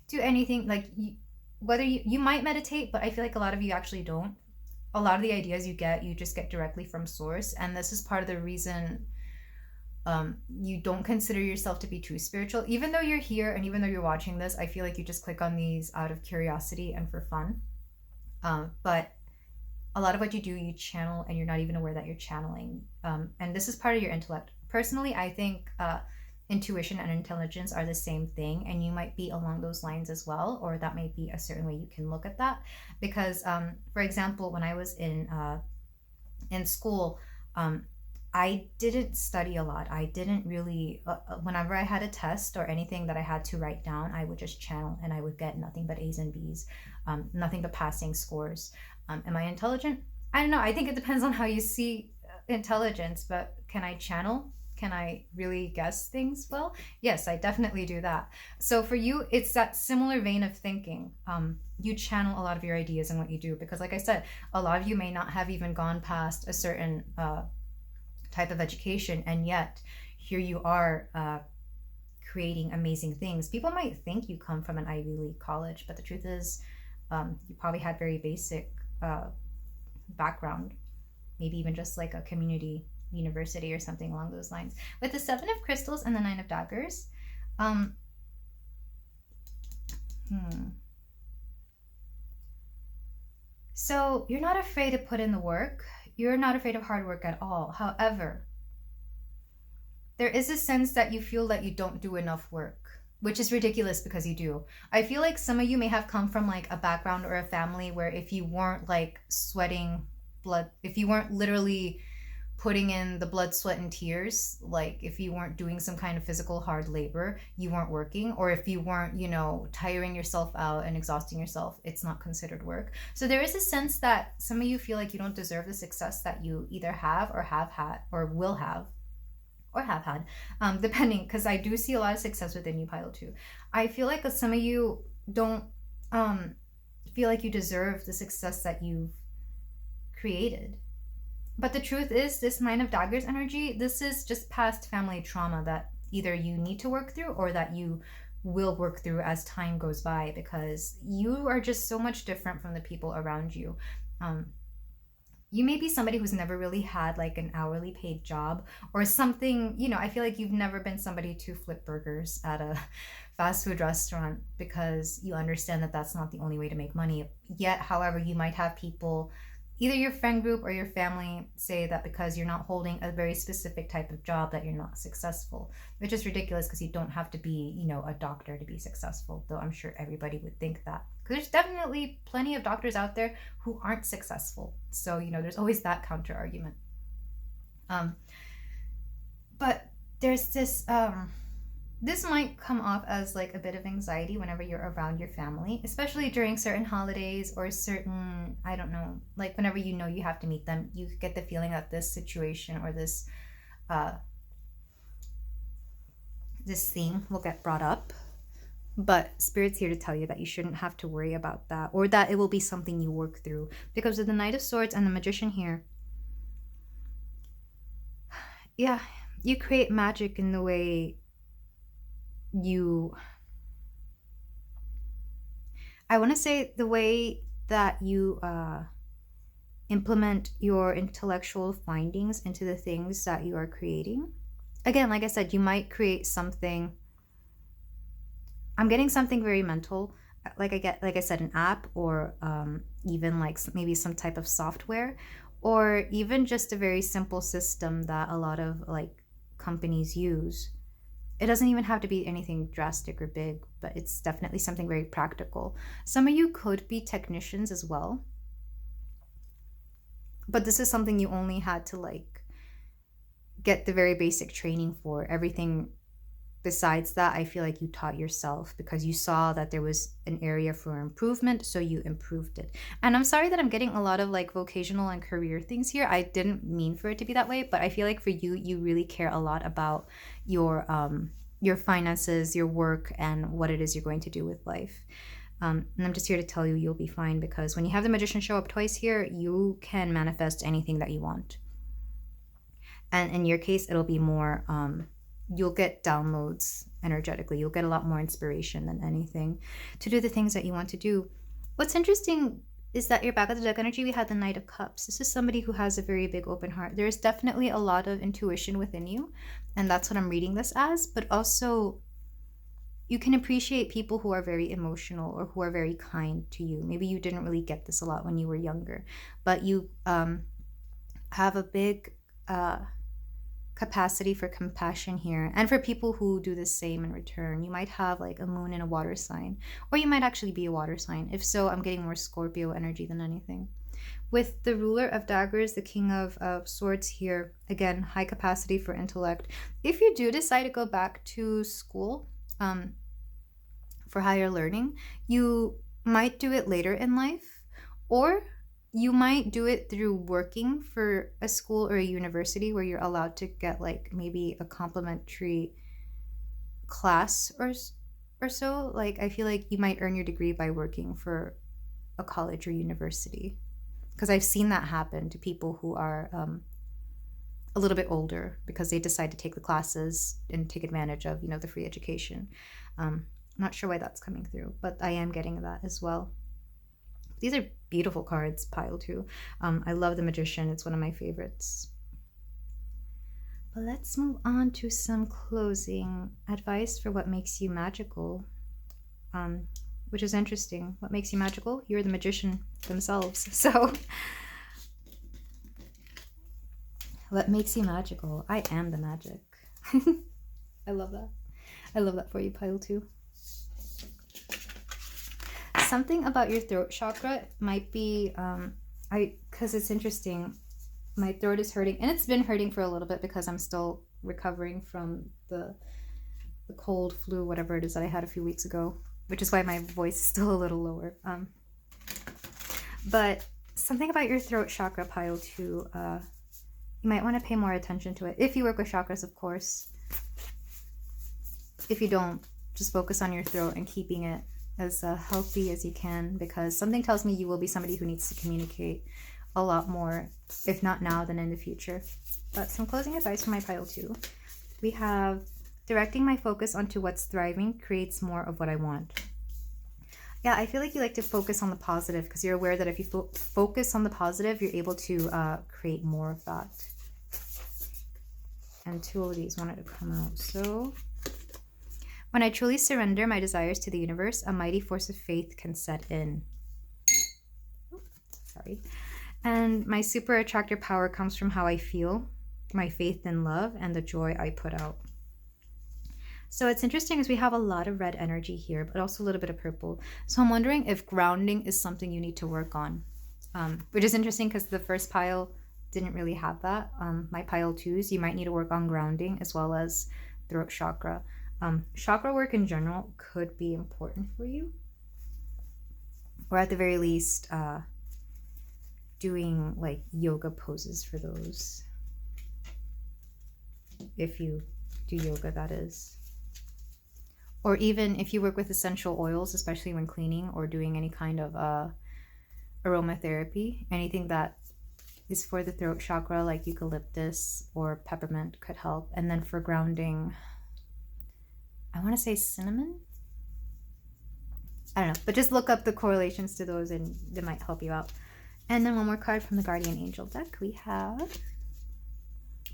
do anything, like whether you might meditate, but I feel like a lot of you actually don't. A lot of the ideas you just get directly from source. And this is part of the reason you don't consider yourself to be too spiritual. Even though you're here and even though you're watching this, I feel like you just click on these out of curiosity and for fun. But a lot of what you do, you channel and you're not even aware that you're channeling. And this is part of your intellect. Personally, I think intuition and intelligence are the same thing, and you might be along those lines as well, or that might be a certain way you can look at that. Because, for example, when I was in school, I didn't study a lot. I didn't really, whenever I had a test or anything that I had to write down, I would just channel and I would get nothing but A's and B's, nothing but passing scores. Am I intelligent? I don't know. I think it depends on how you see intelligence, but can I channel? Can I really guess things well? Yes, I definitely do that. So for you, it's that similar vein of thinking. You channel a lot of your ideas in what you do, because like I said, a lot of you may not have even gone past a certain type of education, and yet here you are creating amazing things. People might think you come from an Ivy League college, but the truth is you probably had very basic background, maybe even just like a community university or something along those lines. With the Seven of Crystals and the Nine of Daggers, so you're not afraid to put in the work. You're not afraid of hard work at all. However, there is a sense that you feel that you don't do enough work, which is ridiculous because you do. I feel like some of you may have come from like a background or a family where if you weren't like sweating blood, if you weren't literally putting in the blood, sweat, and tears, like if you weren't doing some kind of physical hard labor, you weren't working. Or if you weren't, tiring yourself out and exhausting yourself, it's not considered work. So there is a sense that some of you feel like you don't deserve the success that you either have or have had or will have or have had, depending, because I do see a lot of success within you, Pile 2. I feel like some of you don't feel like you deserve the success that you've created. But the truth is, this Nine of Daggers energy, this is just past family trauma that either you need to work through or that you will work through as time goes by, because you are just so much different from the people around you. You may be somebody who's never really had like an hourly paid job or something, you know, I feel like you've never been somebody to flip burgers at a fast food restaurant because you understand that that's not the only way to make money. Yet, however, you might have people, either your friend group or your family, say that because you're not holding a very specific type of job that you're not successful, which is ridiculous because you don't have to be, you know, a doctor to be successful, though I'm sure everybody would think that. Because there's definitely plenty of doctors out there who aren't successful. So, you know, there's always that counter argument. But there's this, this might come off as like a bit of anxiety whenever you're around your family, especially during certain holidays or certain, I don't know, like whenever you know you have to meet them, you get the feeling that this situation or this theme will get brought up. But Spirit's here to tell you that you shouldn't have to worry about that, or that it will be something you work through. Because with the Knight of Swords and the Magician here, yeah, you create magic in the way I want to say the way that you implement your intellectual findings into the things that you are creating. Again, like I said, you might create something. I'm getting something very mental, like I said, an app, or even like maybe some type of software, or even just a very simple system that a lot of like companies use. It doesn't even have to be anything drastic or big, but it's definitely something very practical. Some of you could be technicians as well, but this is something you only had to like get the very basic training for. Everything besides that, I feel like you taught yourself because you saw that there was an area for improvement, so you improved it. And I'm sorry that I'm getting a lot of like vocational and career things here. I didn't mean for it to be that way, but I feel like for you, you really care a lot about your finances, your work, and what it is you're going to do with life. And I'm just here to tell you you'll be fine, because when you have the Magician show up twice here, you can manifest anything that you want. And in your case, it'll be more you'll get downloads energetically. You'll get a lot more inspiration than anything to do the things that you want to do. What's interesting is that your back of the deck energy, we had the Knight of Cups. This is somebody who has a very big open heart. There's definitely a lot of intuition within you, and that's what I'm reading this as. But also, you can appreciate people who are very emotional or who are very kind to you. Maybe you didn't really get this a lot when you were younger, but you have a big capacity for compassion here, and for people who do the same in return. You might have like a moon in a water sign, or you might actually be a water sign. If so, I'm getting more Scorpio energy than anything. With the Ruler of Daggers, the King of Swords here, again, high capacity for intellect. If you do decide to go back to school for higher learning, you might do it later in life, or you might do it through working for a school or a university where you're allowed to get like maybe a complimentary class or so. Like, I feel like you might earn your degree by working for a college or university, because I've seen that happen to people who are a little bit older because they decide to take the classes and take advantage of, you know, the free education. Not sure why that's coming through, but I am getting that as well. These are beautiful cards, pile 2. I love the Magician. It's one of my favorites. But let's move on to some closing advice for what makes you magical, which is interesting. What makes you magical? You're the Magician themselves. So what makes you magical? I am the magic. I love that. I love that for you, pile 2. Something about your throat chakra might be, because it's interesting, my throat is hurting, and it's been hurting for a little bit because I'm still recovering from the cold, flu, whatever it is that I had a few weeks ago, which is why my voice is still a little lower. But something about your throat chakra, pile 2, you might want to pay more attention to it. If you work with chakras, of course. If you don't, just focus on your throat and keeping it as healthy as you can, because something tells me you will be somebody who needs to communicate a lot more, if not now, then in the future. But some closing advice for my pile 2. We have Directing my focus onto what's thriving creates more of what I want. Yeah, I feel like you like to focus on the positive because you're aware that if you focus on the positive, you're able to create more of that. And 2 of these wanted to come out. So, when I truly surrender my desires to the universe, a mighty force of faith can set in. Sorry. And my super attractor power comes from how I feel, my faith in love, and the joy I put out. So it's interesting as we have a lot of red energy here, but also a little bit of purple. So I'm wondering if grounding is something you need to work on, which is interesting because the first pile didn't really have that. My pile 2s, you might need to work on grounding as well as throat chakra. Chakra work in general could be important for you. Or at the very least, doing like yoga poses for those. If you do yoga, that is. Or even if you work with essential oils, especially when cleaning or doing any kind of aromatherapy, anything that is for the throat chakra, like eucalyptus or peppermint could help. And then for grounding, I want to say cinnamon. I don't know, but just look up the correlations to those and they might help you out. And then one more card from the Guardian Angel deck. We have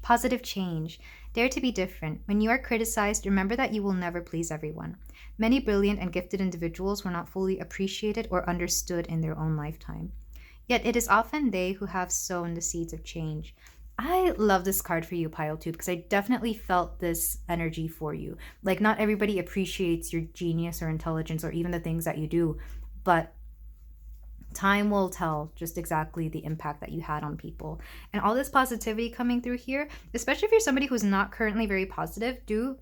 positive change. Dare to be different. When you are criticized, remember that you will never please everyone. Many brilliant and gifted individuals were not fully appreciated or understood in their own lifetime. Yet it is often they who have sown the seeds of change. I love this card for you, Pile 2, because I definitely felt this energy for you. Like, not everybody appreciates your genius or intelligence or even the things that you do, but time will tell just exactly the impact that you had on people. And all this positivity coming through here, especially if you're somebody who's not currently very positive, do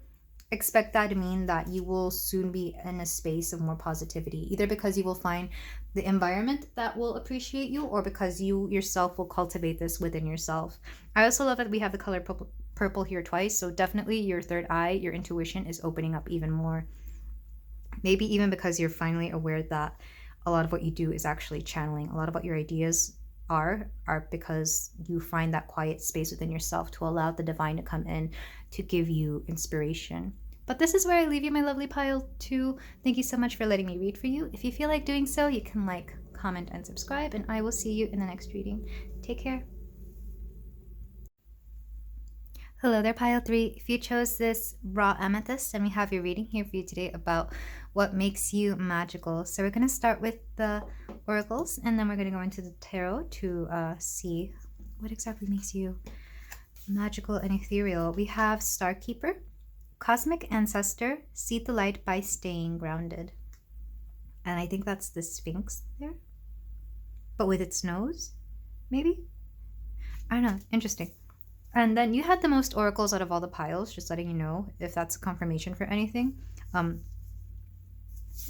expect that to mean that you will soon be in a space of more positivity, either because you will find the environment that will appreciate you or because you yourself will cultivate this within yourself. I also love that we have the color purple here twice, so definitely your third eye, your intuition is opening up even more. Maybe even because you're finally aware that a lot of what you do is actually channeling. A lot of what your ideas are because you find that quiet space within yourself to allow the divine to come in to give you inspiration. But this is where I leave you, my lovely Pile 2. Thank you so much for letting me read for you. If you feel like doing so, you can like, comment, and subscribe, and I will see you in the next reading. Take care. Hello there, Pile 3. If you chose this raw amethyst, then we have your reading here for you today about what makes you magical. So we're going to start with the oracles, and then we're going to go into the tarot to see what exactly makes you magical and ethereal. We have Starkeeper, Cosmic Ancestor, seek the light by staying grounded. And I think that's the Sphinx there, but with its nose, maybe? I don't know. Interesting. And then you had the most oracles out of all the piles, just letting you know if that's a confirmation for anything.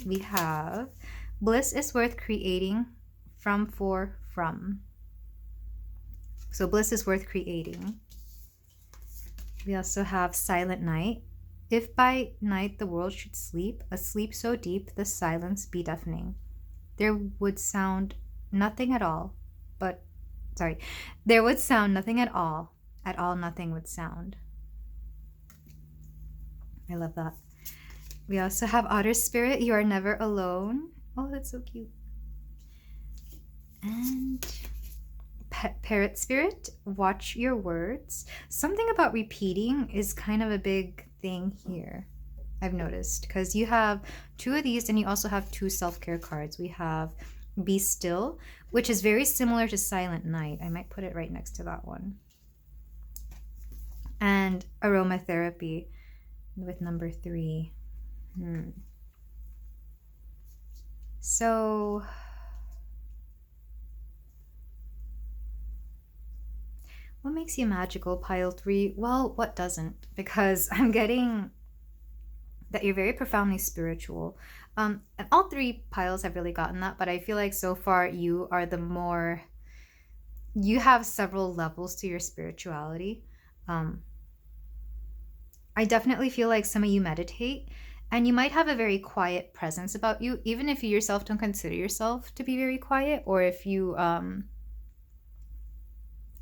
We have bliss is worth creating from. So bliss is worth creating. We also have silent night. If by night the world should sleep, a sleep so deep the silence be deafening. There would sound nothing at all, there would sound nothing at all nothing would sound. I love that. We also have Otter Spirit, you are never alone. Oh, that's so cute. And Parrot Spirit, watch your words. Something about repeating is kind of a big thing here, I've noticed, because you have 2 of these and you also have 2 self-care cards. We have Be Still, which is very similar to Silent Night. I might put it right next to that one. And Aromatherapy with number 3. So what makes you magical, Pile 3? Well, what doesn't? Because I'm getting that you're very profoundly spiritual. And all 3 piles have really gotten that, but I feel like so far you are you have several levels to your spirituality. I definitely feel like some of you meditate, and you might have a very quiet presence about you, even if you yourself don't consider yourself to be very quiet, or if you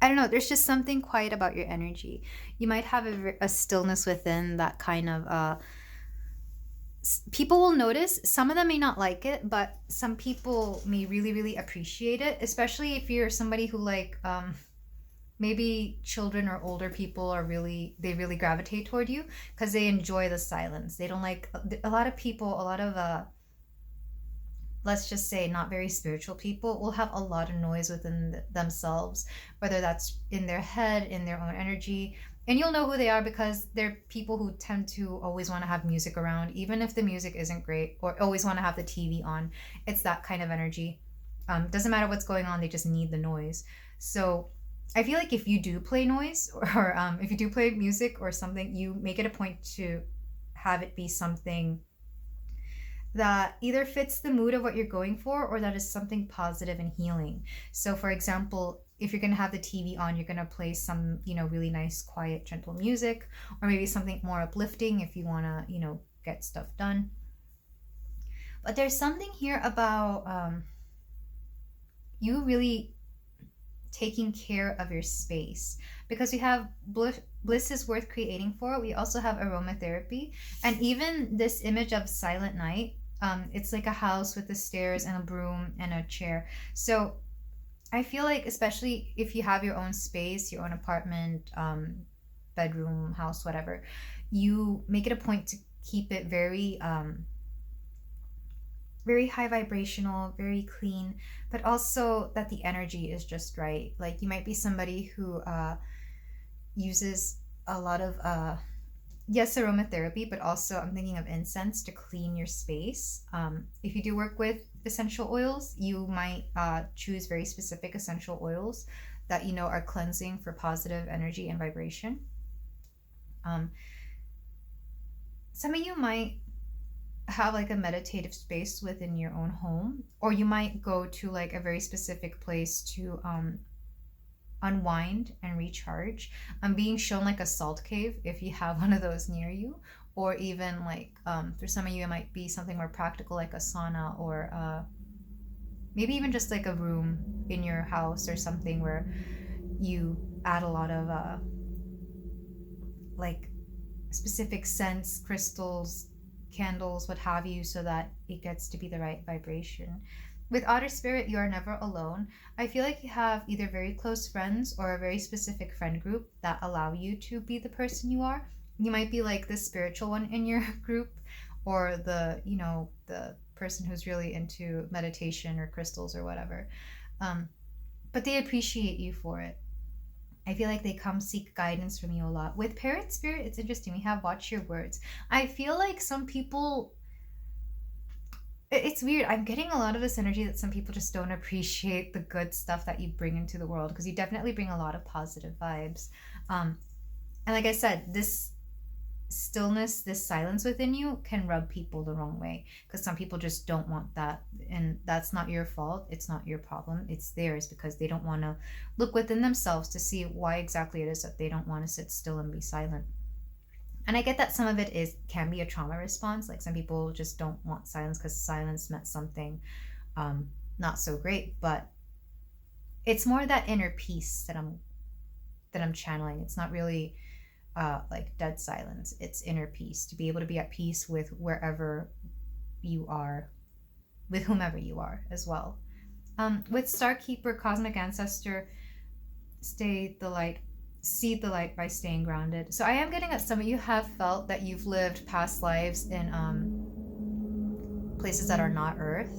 I don't know, there's just something quiet about your energy. You might have a stillness within that kind of people will notice. Some of them may not like it, but some people may really, really appreciate it, especially if you're somebody who like maybe children or older people are really, they really gravitate toward you because they enjoy the silence. They don't like a lot of people, a lot of let's just say not very spiritual people will have a lot of noise within themselves, whether that's in their head, in their own energy. And you'll know who they are because they're people who tend to always want to have music around, even if the music isn't great, or always want to have the TV on. It's that kind of energy. Doesn't matter what's going on, they just need the noise. So I feel like if you do play noise or if you do play music or something, you make it a point to have it be something that either fits the mood of what you're going for or that is something positive and healing. So for example, if you're going to have the TV on, you're going to play some, really nice, quiet, gentle music, or maybe something more uplifting if you want to, get stuff done. But there's something here about you really taking care of your space, because we have bliss is worth creating for. We also have aromatherapy, and even this image of silent night, it's like a house with the stairs and a broom and a chair. So I feel like, especially if you have your own space, your own apartment, bedroom, house, whatever, you make it a point to keep it very very high vibrational, very clean, but also that the energy is just right. Like you might be somebody who uses a lot of yes, aromatherapy, but also I'm thinking of incense to clean your space. If you do work with essential oils, you might choose very specific essential oils that are cleansing for positive energy and vibration. Some of you might have like a meditative space within your own home, or you might go to like a very specific place to unwind and recharge. I'm being shown like a salt cave if you have one of those near you, or even like for some of you it might be something more practical like a sauna, or maybe even just like a room in your house or something where you add a lot of like specific scents, crystals, candles, what have you, so that it gets to be the right vibration. With Otter Spirit, you are never alone. I feel like you have either very close friends or a very specific friend group that allow you to be the person you are. You might be like the spiritual one in your group, or the person who's really into meditation or crystals or whatever. But they appreciate you for it. I feel like they come seek guidance from you a lot. With Parrot Spirit, it's interesting. We have watch your words. I feel like some people, it's weird. I'm getting a lot of this energy that some people just don't appreciate the good stuff that you bring into the world, because you definitely bring a lot of positive vibes. And like I said, this stillness, this silence within you can rub people the wrong way, because some people just don't want that, and that's not your fault. It's not your problem. It's theirs, because they don't want to look within themselves to see why exactly it is that they don't want to sit still and be silent. And I get that some of it can be a trauma response. Like some people just don't want silence because silence meant something not so great. But it's more that inner peace that I'm channeling. It's not really like dead silence. It's inner peace, to be able to be at peace with wherever you are, with whomever you are as well. With Starkeeper, Cosmic Ancestor, see the light by staying grounded. So I am getting that some of you have felt that you've lived past lives in places that are not Earth.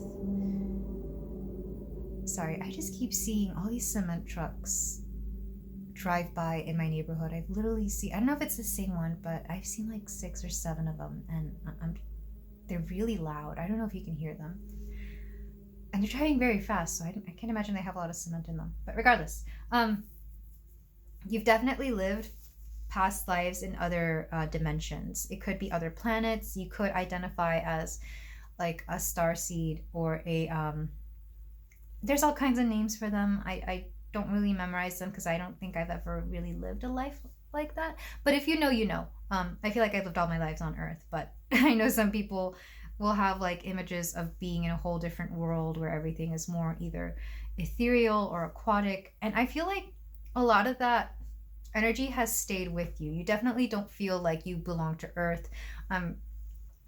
Sorry, I just keep seeing all these cement trucks drive by in my neighborhood. I've literally seen, I don't know if it's the same one, but I've seen like 6 or 7 of them, and they're really loud. I don't know if you can hear them. And they're driving very fast, so I can't imagine they have a lot of cement in them. But regardless, you've definitely lived past lives in other dimensions. It could be other planets. You could identify as like a starseed, or a there's all kinds of names for them. I don't really memorize them because I don't think I've ever really lived a life like that. But if you know, you know. I feel like I've lived all my lives on Earth, but I know some people will have like images of being in a whole different world where everything is more either ethereal or aquatic. And I feel like a lot of that energy has stayed with you. You definitely don't feel like you belong to Earth. Um,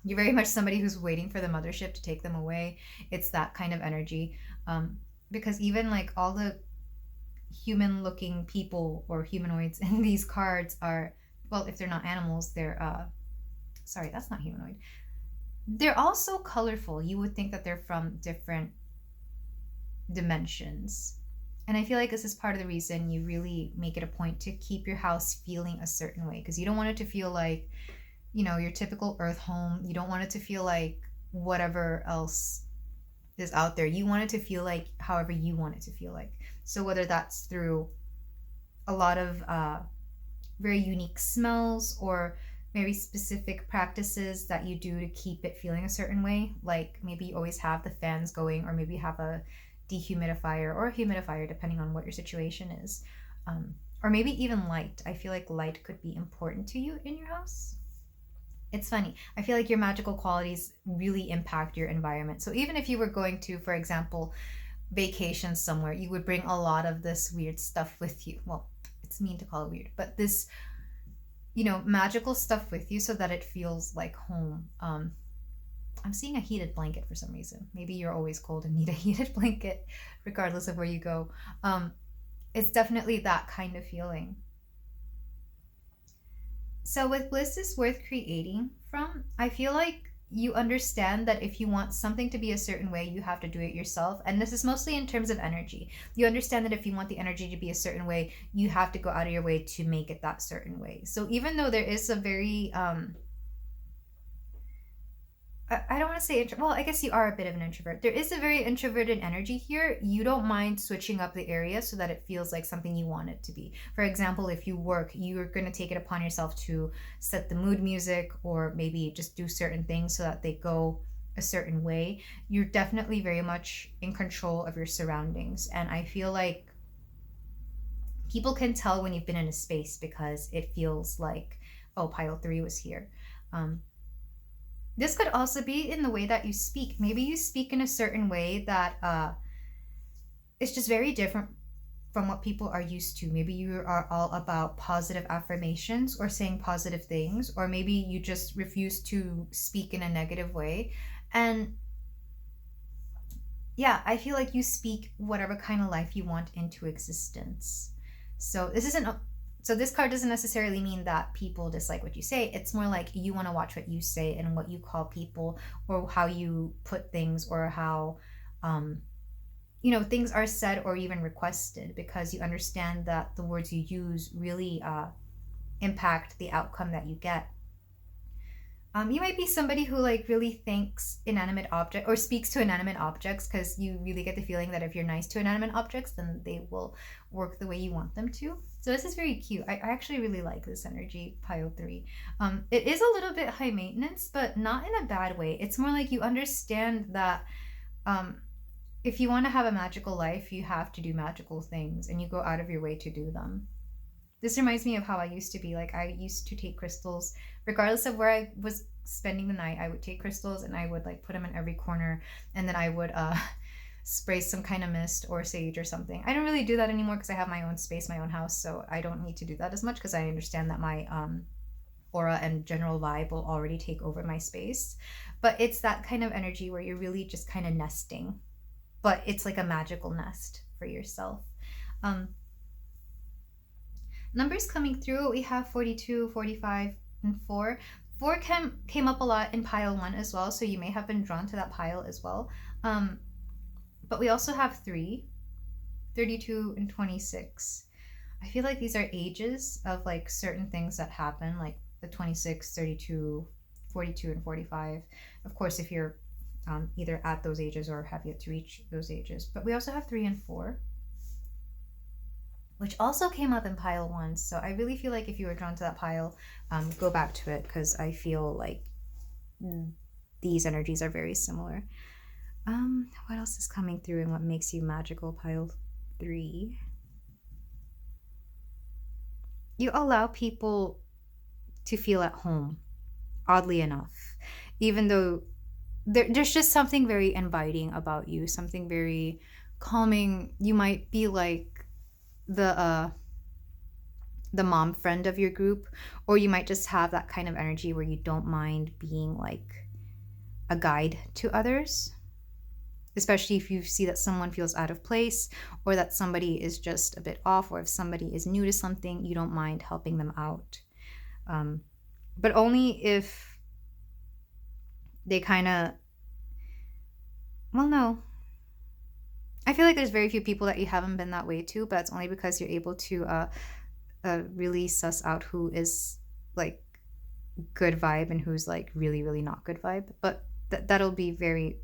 you're very much somebody who's waiting for the mothership to take them away. It's that kind of energy. Because even like all the human looking people or humanoids in these cards are, well, if they're not animals, they're, sorry, that's not humanoid. They're all so colorful. You would think that they're from different dimensions. And I feel like this is part of the reason you really make it a point to keep your house feeling a certain way, because you don't want it to feel like, you know, your typical earth home. You don't want it to feel like whatever else is out there. You want it to feel like however you want it to feel like. So whether that's through a lot of very unique smells or very specific practices that you do to keep it feeling a certain way, like maybe you always have the fans going, or maybe you have a dehumidifier or a humidifier depending on what your situation is, or maybe even light. I feel like light could be important to you in your house. It's funny, I feel like your magical qualities really impact your environment. So even if you were going to, for example, vacation somewhere, you would bring a lot of this weird stuff with you. Well, it's mean to call it weird, but this, you know, magical stuff with you so that it feels like home. I'm seeing a heated blanket for some reason. Maybe you're always cold and need a heated blanket regardless of where you go. It's definitely that kind of feeling. So with bliss is worth creating from, I feel like you understand that if you want something to be a certain way, you have to do it yourself. And this is mostly in terms of energy. You understand that if you want the energy to be a certain way, you have to go out of your way to make it that certain way. So even though there is a very I don't want to say well, I guess you are a bit of an introvert. There is a very introverted energy here. You don't mind switching up the area so that it feels like something you want it to be. For example, if you work, you're going to take it upon yourself to set the mood music, or maybe just do certain things so that they go a certain way. You're definitely very much in control of your surroundings. And I feel like people can tell when you've been in a space because it feels like, oh, pile 3 was here. This could also be in the way that you speak. Maybe you speak in a certain way that is just very different from what people are used to. Maybe you are all about positive affirmations or saying positive things, or maybe you just refuse to speak in a negative way. And yeah, I feel like you speak whatever kind of life you want into existence. So this card doesn't necessarily mean that people dislike what you say. It's more like you want to watch what you say and what you call people, or how you put things, or how things are said or even requested, because you understand that the words you use really impact the outcome that you get. You might be somebody who like really thanks inanimate object or speaks to inanimate objects, because you really get the feeling that if you're nice to inanimate objects, then they will work the way you want them to. So this is very cute. I actually really like this energy, pile 3. It is a little bit high maintenance, but not in a bad way. It's more like you understand that if you want to have a magical life, you have to do magical things, and you go out of your way to do them. This reminds me of how I used to be. Like, I used to take crystals, regardless of where I was spending the night. I would take crystals and I would like put them in every corner, and then I would spray some kind of mist or sage or something. I don't really do that anymore because I have my own space, my own house, so I don't need to do that as much, because I understand that my aura and general vibe will already take over my space. But it's that kind of energy where you're really just kind of nesting, but it's like a magical nest for yourself. Numbers coming through, we have 42, 45, and 4. 4 came up a lot in pile 1 as well, so you may have been drawn to that pile as well. But we also have 3, 32, and 26. I feel like these are ages of like certain things that happen, like the 26, 32, 42, and 45. Of course, if you're either at those ages or have yet to reach those ages. But we also have 3 and 4, which also came up in pile 1. So I really feel like if you were drawn to that pile, go back to it, because I feel like these energies are very similar. What else is coming through and what makes you magical, pile 3? You allow people to feel at home, oddly enough, even though there's just something very inviting about you, something very calming. You might be like the the mom friend of your group, or you might just have that kind of energy where you don't mind being like a guide to others, especially if you see that someone feels out of place or that somebody is just a bit off, or if somebody is new to something, you don't mind helping them out. But only if they kind of, well, no. I feel like there's very few people that you haven't been that way to, but it's only because you're able to really suss out who is like good vibe and who's like really, really not good vibe. But that'll be very,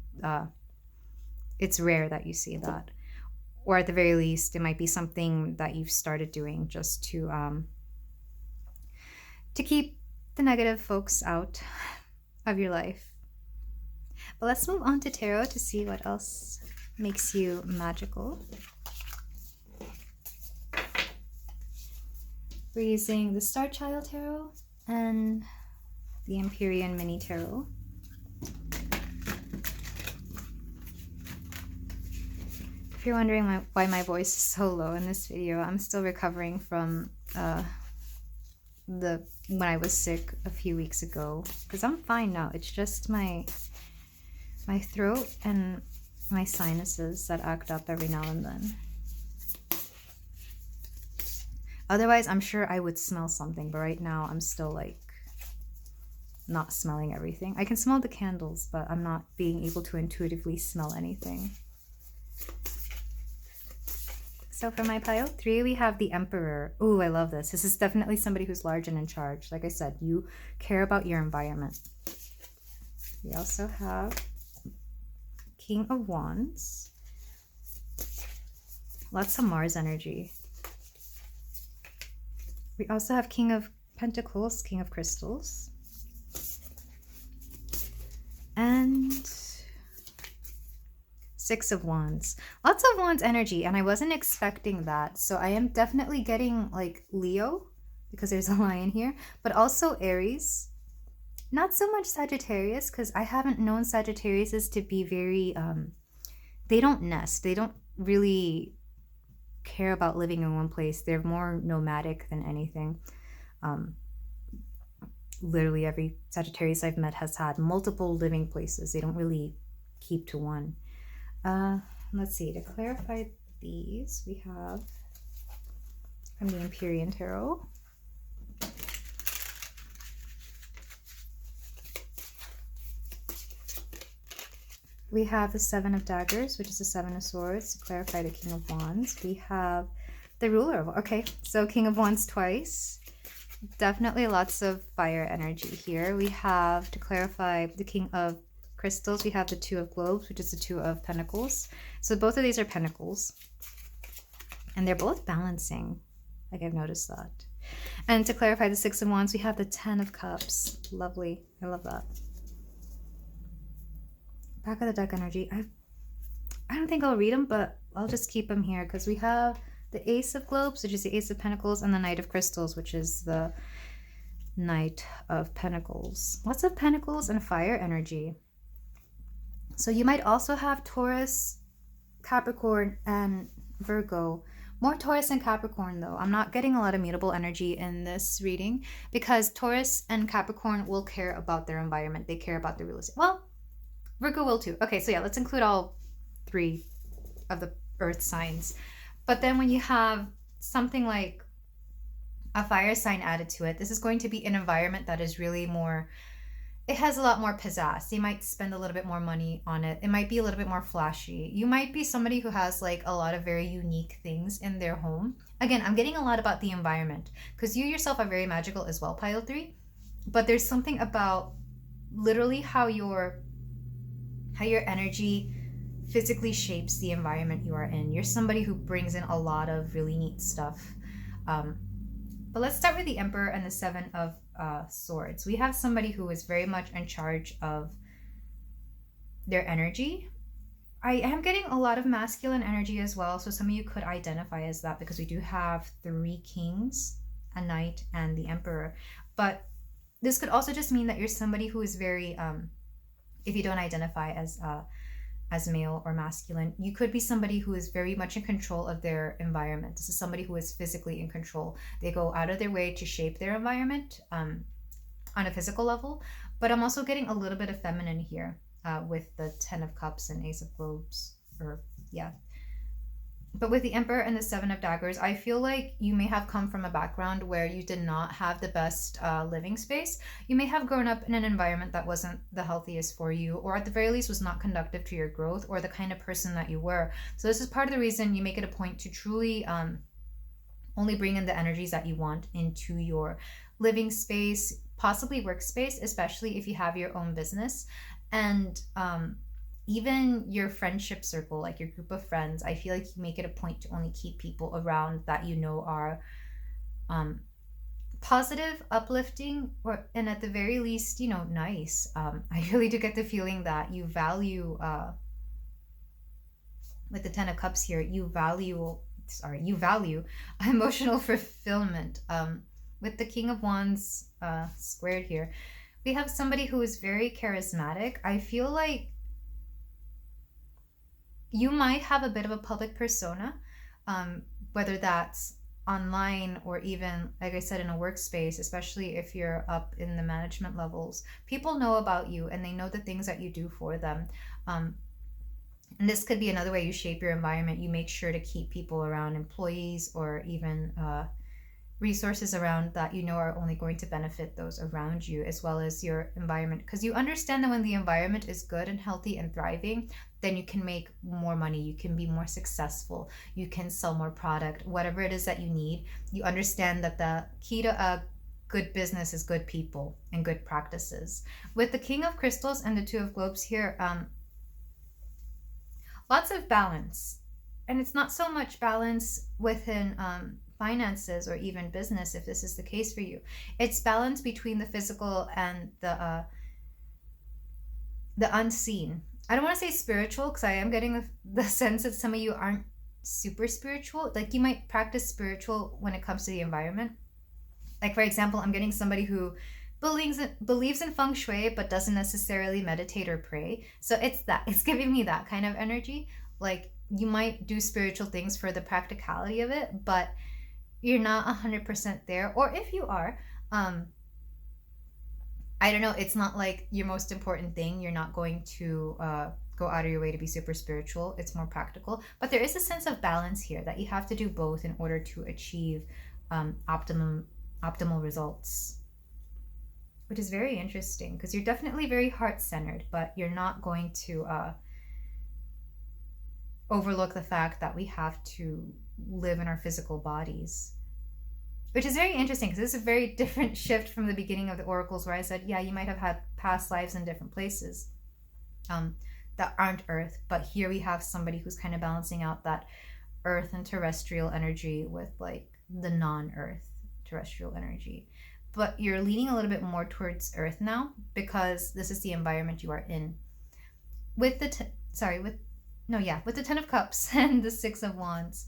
it's rare that you see that. Or at the very least, it might be something that you've started doing just to keep the negative folks out of your life. But let's move on to tarot to see what else makes you magical. We're using the Star Child Tarot and the Empyrean Mini Tarot. If you're wondering why my voice is so low in this video, I'm still recovering from when I was sick a few weeks ago, because I'm fine now. It's just my throat and my sinuses that act up every now and then. Otherwise, I'm sure I would smell something, but right now I'm still like not smelling everything. I can smell the candles, but I'm not being able to intuitively smell anything. So for my pile 3, we have the Emperor. Ooh, I love this. This is definitely somebody who's large and in charge. Like I said, you care about your environment. We also have King of Wands. Lots of Mars energy. We also have King of Pentacles, King of Crystals. And Six of Wands. Lots of Wands energy, and I wasn't expecting that. So I am definitely getting like Leo, because there's a lion here, but also Aries. Not so much Sagittarius, because I haven't known Sagittarius to be very, they don't nest. They don't really care about living in one place. They're more nomadic than anything. Literally every Sagittarius I've met has had multiple living places. They don't really keep to one. Let's see, to clarify these, we have from the Empyrean Tarot. We have the Seven of Daggers, which is the Seven of Swords, to clarify the King of Wands. We have the Ruler of... Okay, so King of Wands twice. Definitely lots of fire energy here. We have, to clarify, the King of Crystals. We have the Two of Globes, which is the Two of Pentacles. So both of these are Pentacles. And they're both balancing. Like, I've noticed that. And to clarify the Six of Wands, we have the Ten of Cups. Lovely. I love that. Back of the deck energy. I don't think I'll read them, but I'll just keep them here because we have the Ace of Globes, which is the Ace of Pentacles, and the Knight of Crystals, which is the Knight of Pentacles. Lots of Pentacles and fire energy. So you might also have Taurus, Capricorn, and Virgo. More Taurus and Capricorn though. I'm not getting a lot of mutable energy in this reading because Taurus and Capricorn will care about their environment. They care about the real estate. Well, Virgo will too. Okay, so yeah, let's include all 3 of the earth signs. But then when you have something like a fire sign added to it, this is going to be an environment that is really more, it has a lot more pizzazz. You might spend a little bit more money on it. It might be a little bit more flashy. You might be somebody who has like a lot of very unique things in their home. Again, I'm getting a lot about the environment because you yourself are very magical as well, pile 3. But there's something about literally how your energy physically shapes the environment you are in. You're somebody who brings in a lot of really neat stuff. But let's start with the Emperor and the Seven of Swords. We have somebody who is very much in charge of their energy. I am getting a lot of masculine energy as well, so some of you could identify as that because we do have 3 kings, a knight, and the Emperor. But this could also just mean that you're somebody who is very, if you don't identify as as male or masculine. You could be somebody who is very much in control of their environment. This is somebody who is physically in control. They go out of their way to shape their environment on a physical level. But I'm also getting a little bit of feminine here with the 10 of Cups and Ace of Globes. But with the Emperor and the Seven of Daggers, I feel like you may have come from a background where you did not have the best living space. You may have grown up in an environment that wasn't the healthiest for you, or at the very least was not conductive to your growth or the kind of person that you were. So this is part of the reason you make it a point to truly only bring in the energies that you want into your living space, possibly workspace, especially if you have your own business. And even your friendship circle, like your group of friends, I feel like you make it a point to only keep people around that you know are positive, uplifting, and at the very least, nice. I really do get the feeling that you value, with the 10 of Cups here, you value emotional fulfillment. With the King of Wands squared here, we have somebody who is very charismatic. I feel like you might have a bit of a public persona, whether that's online or even, like I said, in a workspace, especially if you're up in the management levels. People know about you and they know the things that you do for them. And this could be another way you shape your environment. You make sure to keep people around, employees or even resources around that you know are only going to benefit those around you, as well as your environment, because you understand that when the environment is good and healthy and thriving, then you can make more money, you can be more successful, you can sell more product, whatever it is that you need. You understand that the key to a good business is good people and good practices. With the King of Crystals and the Two of Globes here, lots of balance. And it's not so much balance within finances or even business, if this is the case for you. It's balance between the physical and the unseen. I don't want to say spiritual, because I am getting the sense that some of you aren't super spiritual. Like, you might practice spiritual when it comes to the environment. Like, for example, I'm getting somebody who believes in feng shui but doesn't necessarily meditate or pray. So it's giving me that kind of energy. Like, you might do spiritual things for the practicality of it, but you're not 100% there. Or if you are, I don't know, it's not like your most important thing. You're not going to go out of your way to be super spiritual. It's more practical. But there is a sense of balance here that you have to do both in order to achieve optimal results, which is very interesting, because you're definitely very heart-centered, but you're not going to overlook the fact that we have to live in our physical bodies, which is very interesting, because this is a very different shift from the beginning of the oracles, where I said, yeah, you might have had past lives in different places that aren't Earth, but here we have somebody who's kind of balancing out that Earth and terrestrial energy with like the non-Earth terrestrial energy. But you're leaning a little bit more towards Earth now, because this is the environment you are in. With the 10 of Cups and the 6 of Wands,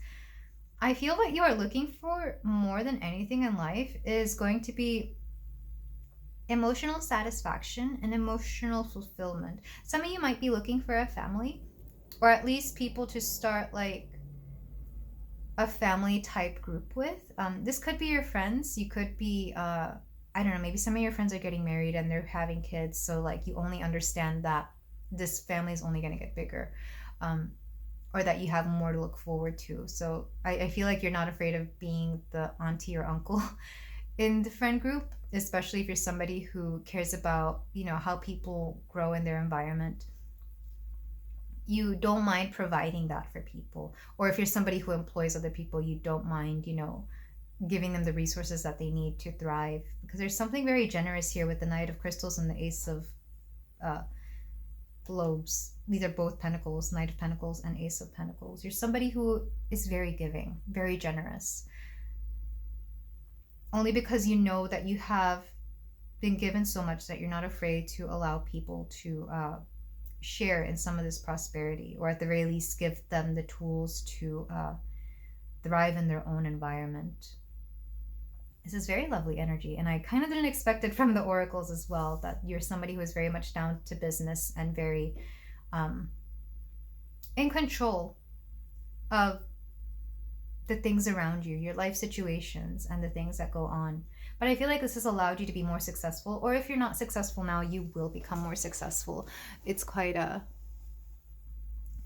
I feel what you are looking for more than anything in life is going to be emotional satisfaction and emotional fulfillment. Some of you might be looking for a family, or at least people to start like a family type group with. This could be your friends. You could be, I don't know, maybe some of your friends are getting married and they're having kids. So like you only understand that this family is only going to get bigger. Or that you have more to look forward to. So I feel like you're not afraid of being the auntie or uncle in the friend group, especially if you're somebody who cares about, how people grow in their environment. You don't mind providing that for people. Or if you're somebody who employs other people, you don't mind, giving them the resources that they need to thrive. Because there's something very generous here with the Knight of Crystals and the Ace of Globes. These are both Pentacles, Knight of Pentacles and Ace of Pentacles. You're somebody who is very giving, very generous. Only because you know that you have been given so much that you're not afraid to allow people to share in some of this prosperity, or at the very least give them the tools to thrive in their own environment. This is very lovely energy, and I kind of didn't expect it from the oracles as well, that you're somebody who is very much down to business and very in control of the things around you, your life situations, and the things that go on. But I feel like this has allowed you to be more successful, or if you're not successful now, you will become more successful. It's quite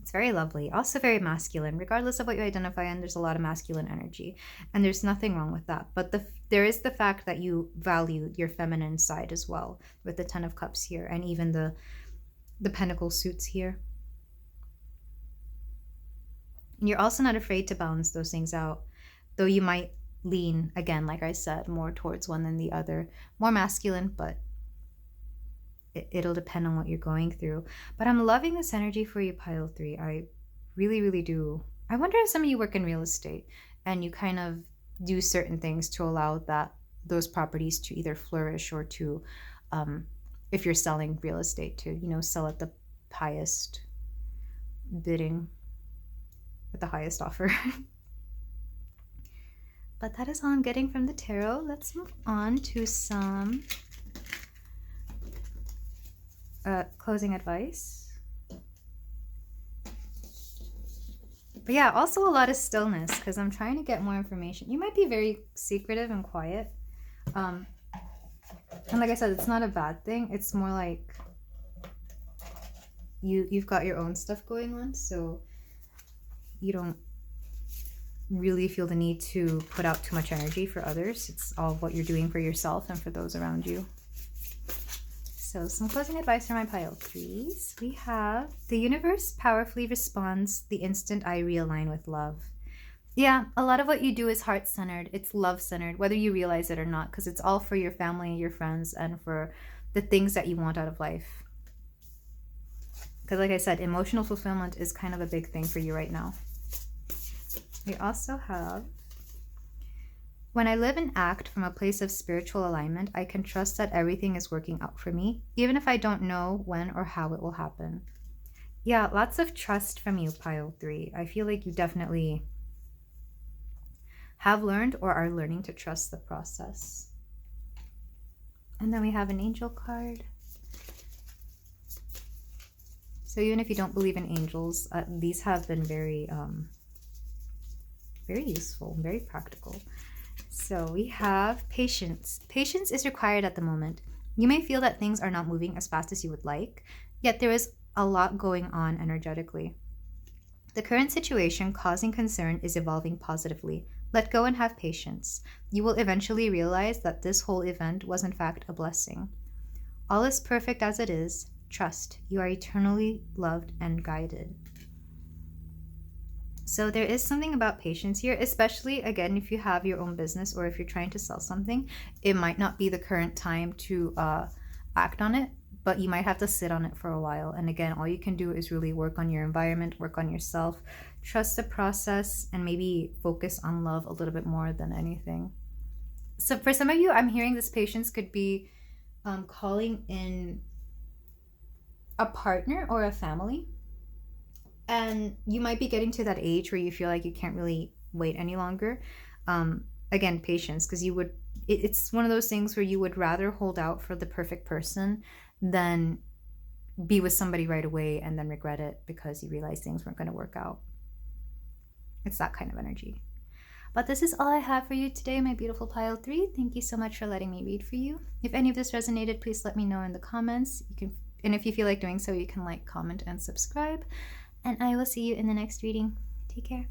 it's very lovely. Also very masculine. Regardless of what you identify in, there's a lot of masculine energy. And there's nothing wrong with that. But there is the fact that you value your feminine side as well, with the Ten of Cups here, and even the Pentacle suits here. And you're also not afraid to balance those things out, though you might lean, again, like I said, more towards one than the other. More masculine, but it'll depend on what you're going through. But I'm loving this energy for you, Pile 3. I really, really do. I wonder if some of you work in real estate and you kind of do certain things to allow those properties to either flourish or to, if you're selling real estate, to, you know, sell at the highest bidding, at the highest offer. But that is all I'm getting from the tarot. Let's move on to some closing advice. But yeah, also a lot of stillness, because I'm trying to get more information. You might be very secretive and quiet. And like I said, it's not a bad thing. It's more like you've got your own stuff going on, so you don't really feel the need to put out too much energy for others. It's all what you're doing for yourself and for those around you. So some closing advice for my Pile 3s. We have, the universe powerfully responds the instant I realign with love. Yeah, a lot of what you do is heart-centered. It's love-centered, whether you realize it or not, because it's all for your family, your friends, and for the things that you want out of life. Because like I said, emotional fulfillment is kind of a big thing for you right now. We also have, when I live and act from a place of spiritual alignment, I can trust that everything is working out for me, even if I don't know when or how it will happen. Yeah, lots of trust from you, Pile 3. I feel like you definitely have learned or are learning to trust the process. And then we have an angel card. So even if you don't believe in angels, these have been very useful, very practical. So we have patience. Patience is required at the moment. You may feel that things are not moving as fast as you would like, yet there is a lot going on energetically. The current situation causing concern is evolving positively. Let go and have patience. You will eventually realize that this whole event was in fact a blessing. All is perfect as it is. Trust. You are eternally loved and guided. So there is something about patience here, especially, again, if you have your own business or if you're trying to sell something. It might not be the current time to act on it, but you might have to sit on it for a while. And again, all you can do is really work on your environment, work on yourself, trust the process, and maybe focus on love a little bit more than anything. So for some of you, I'm hearing this patience could be calling in a partner or a family. And you might be getting to that age where you feel like you can't really wait any longer. Again, patience, because it's one of those things where you would rather hold out for the perfect person than be with somebody right away and then regret it because you realize things weren't going to work out. It's that kind of energy. But this is all I have for you today, my beautiful Pile 3. Thank you so much for letting me read for you. If any of this resonated, please let me know in the comments. And if you feel like doing so, you can like, comment, and subscribe. And I will see you in the next reading. Take care.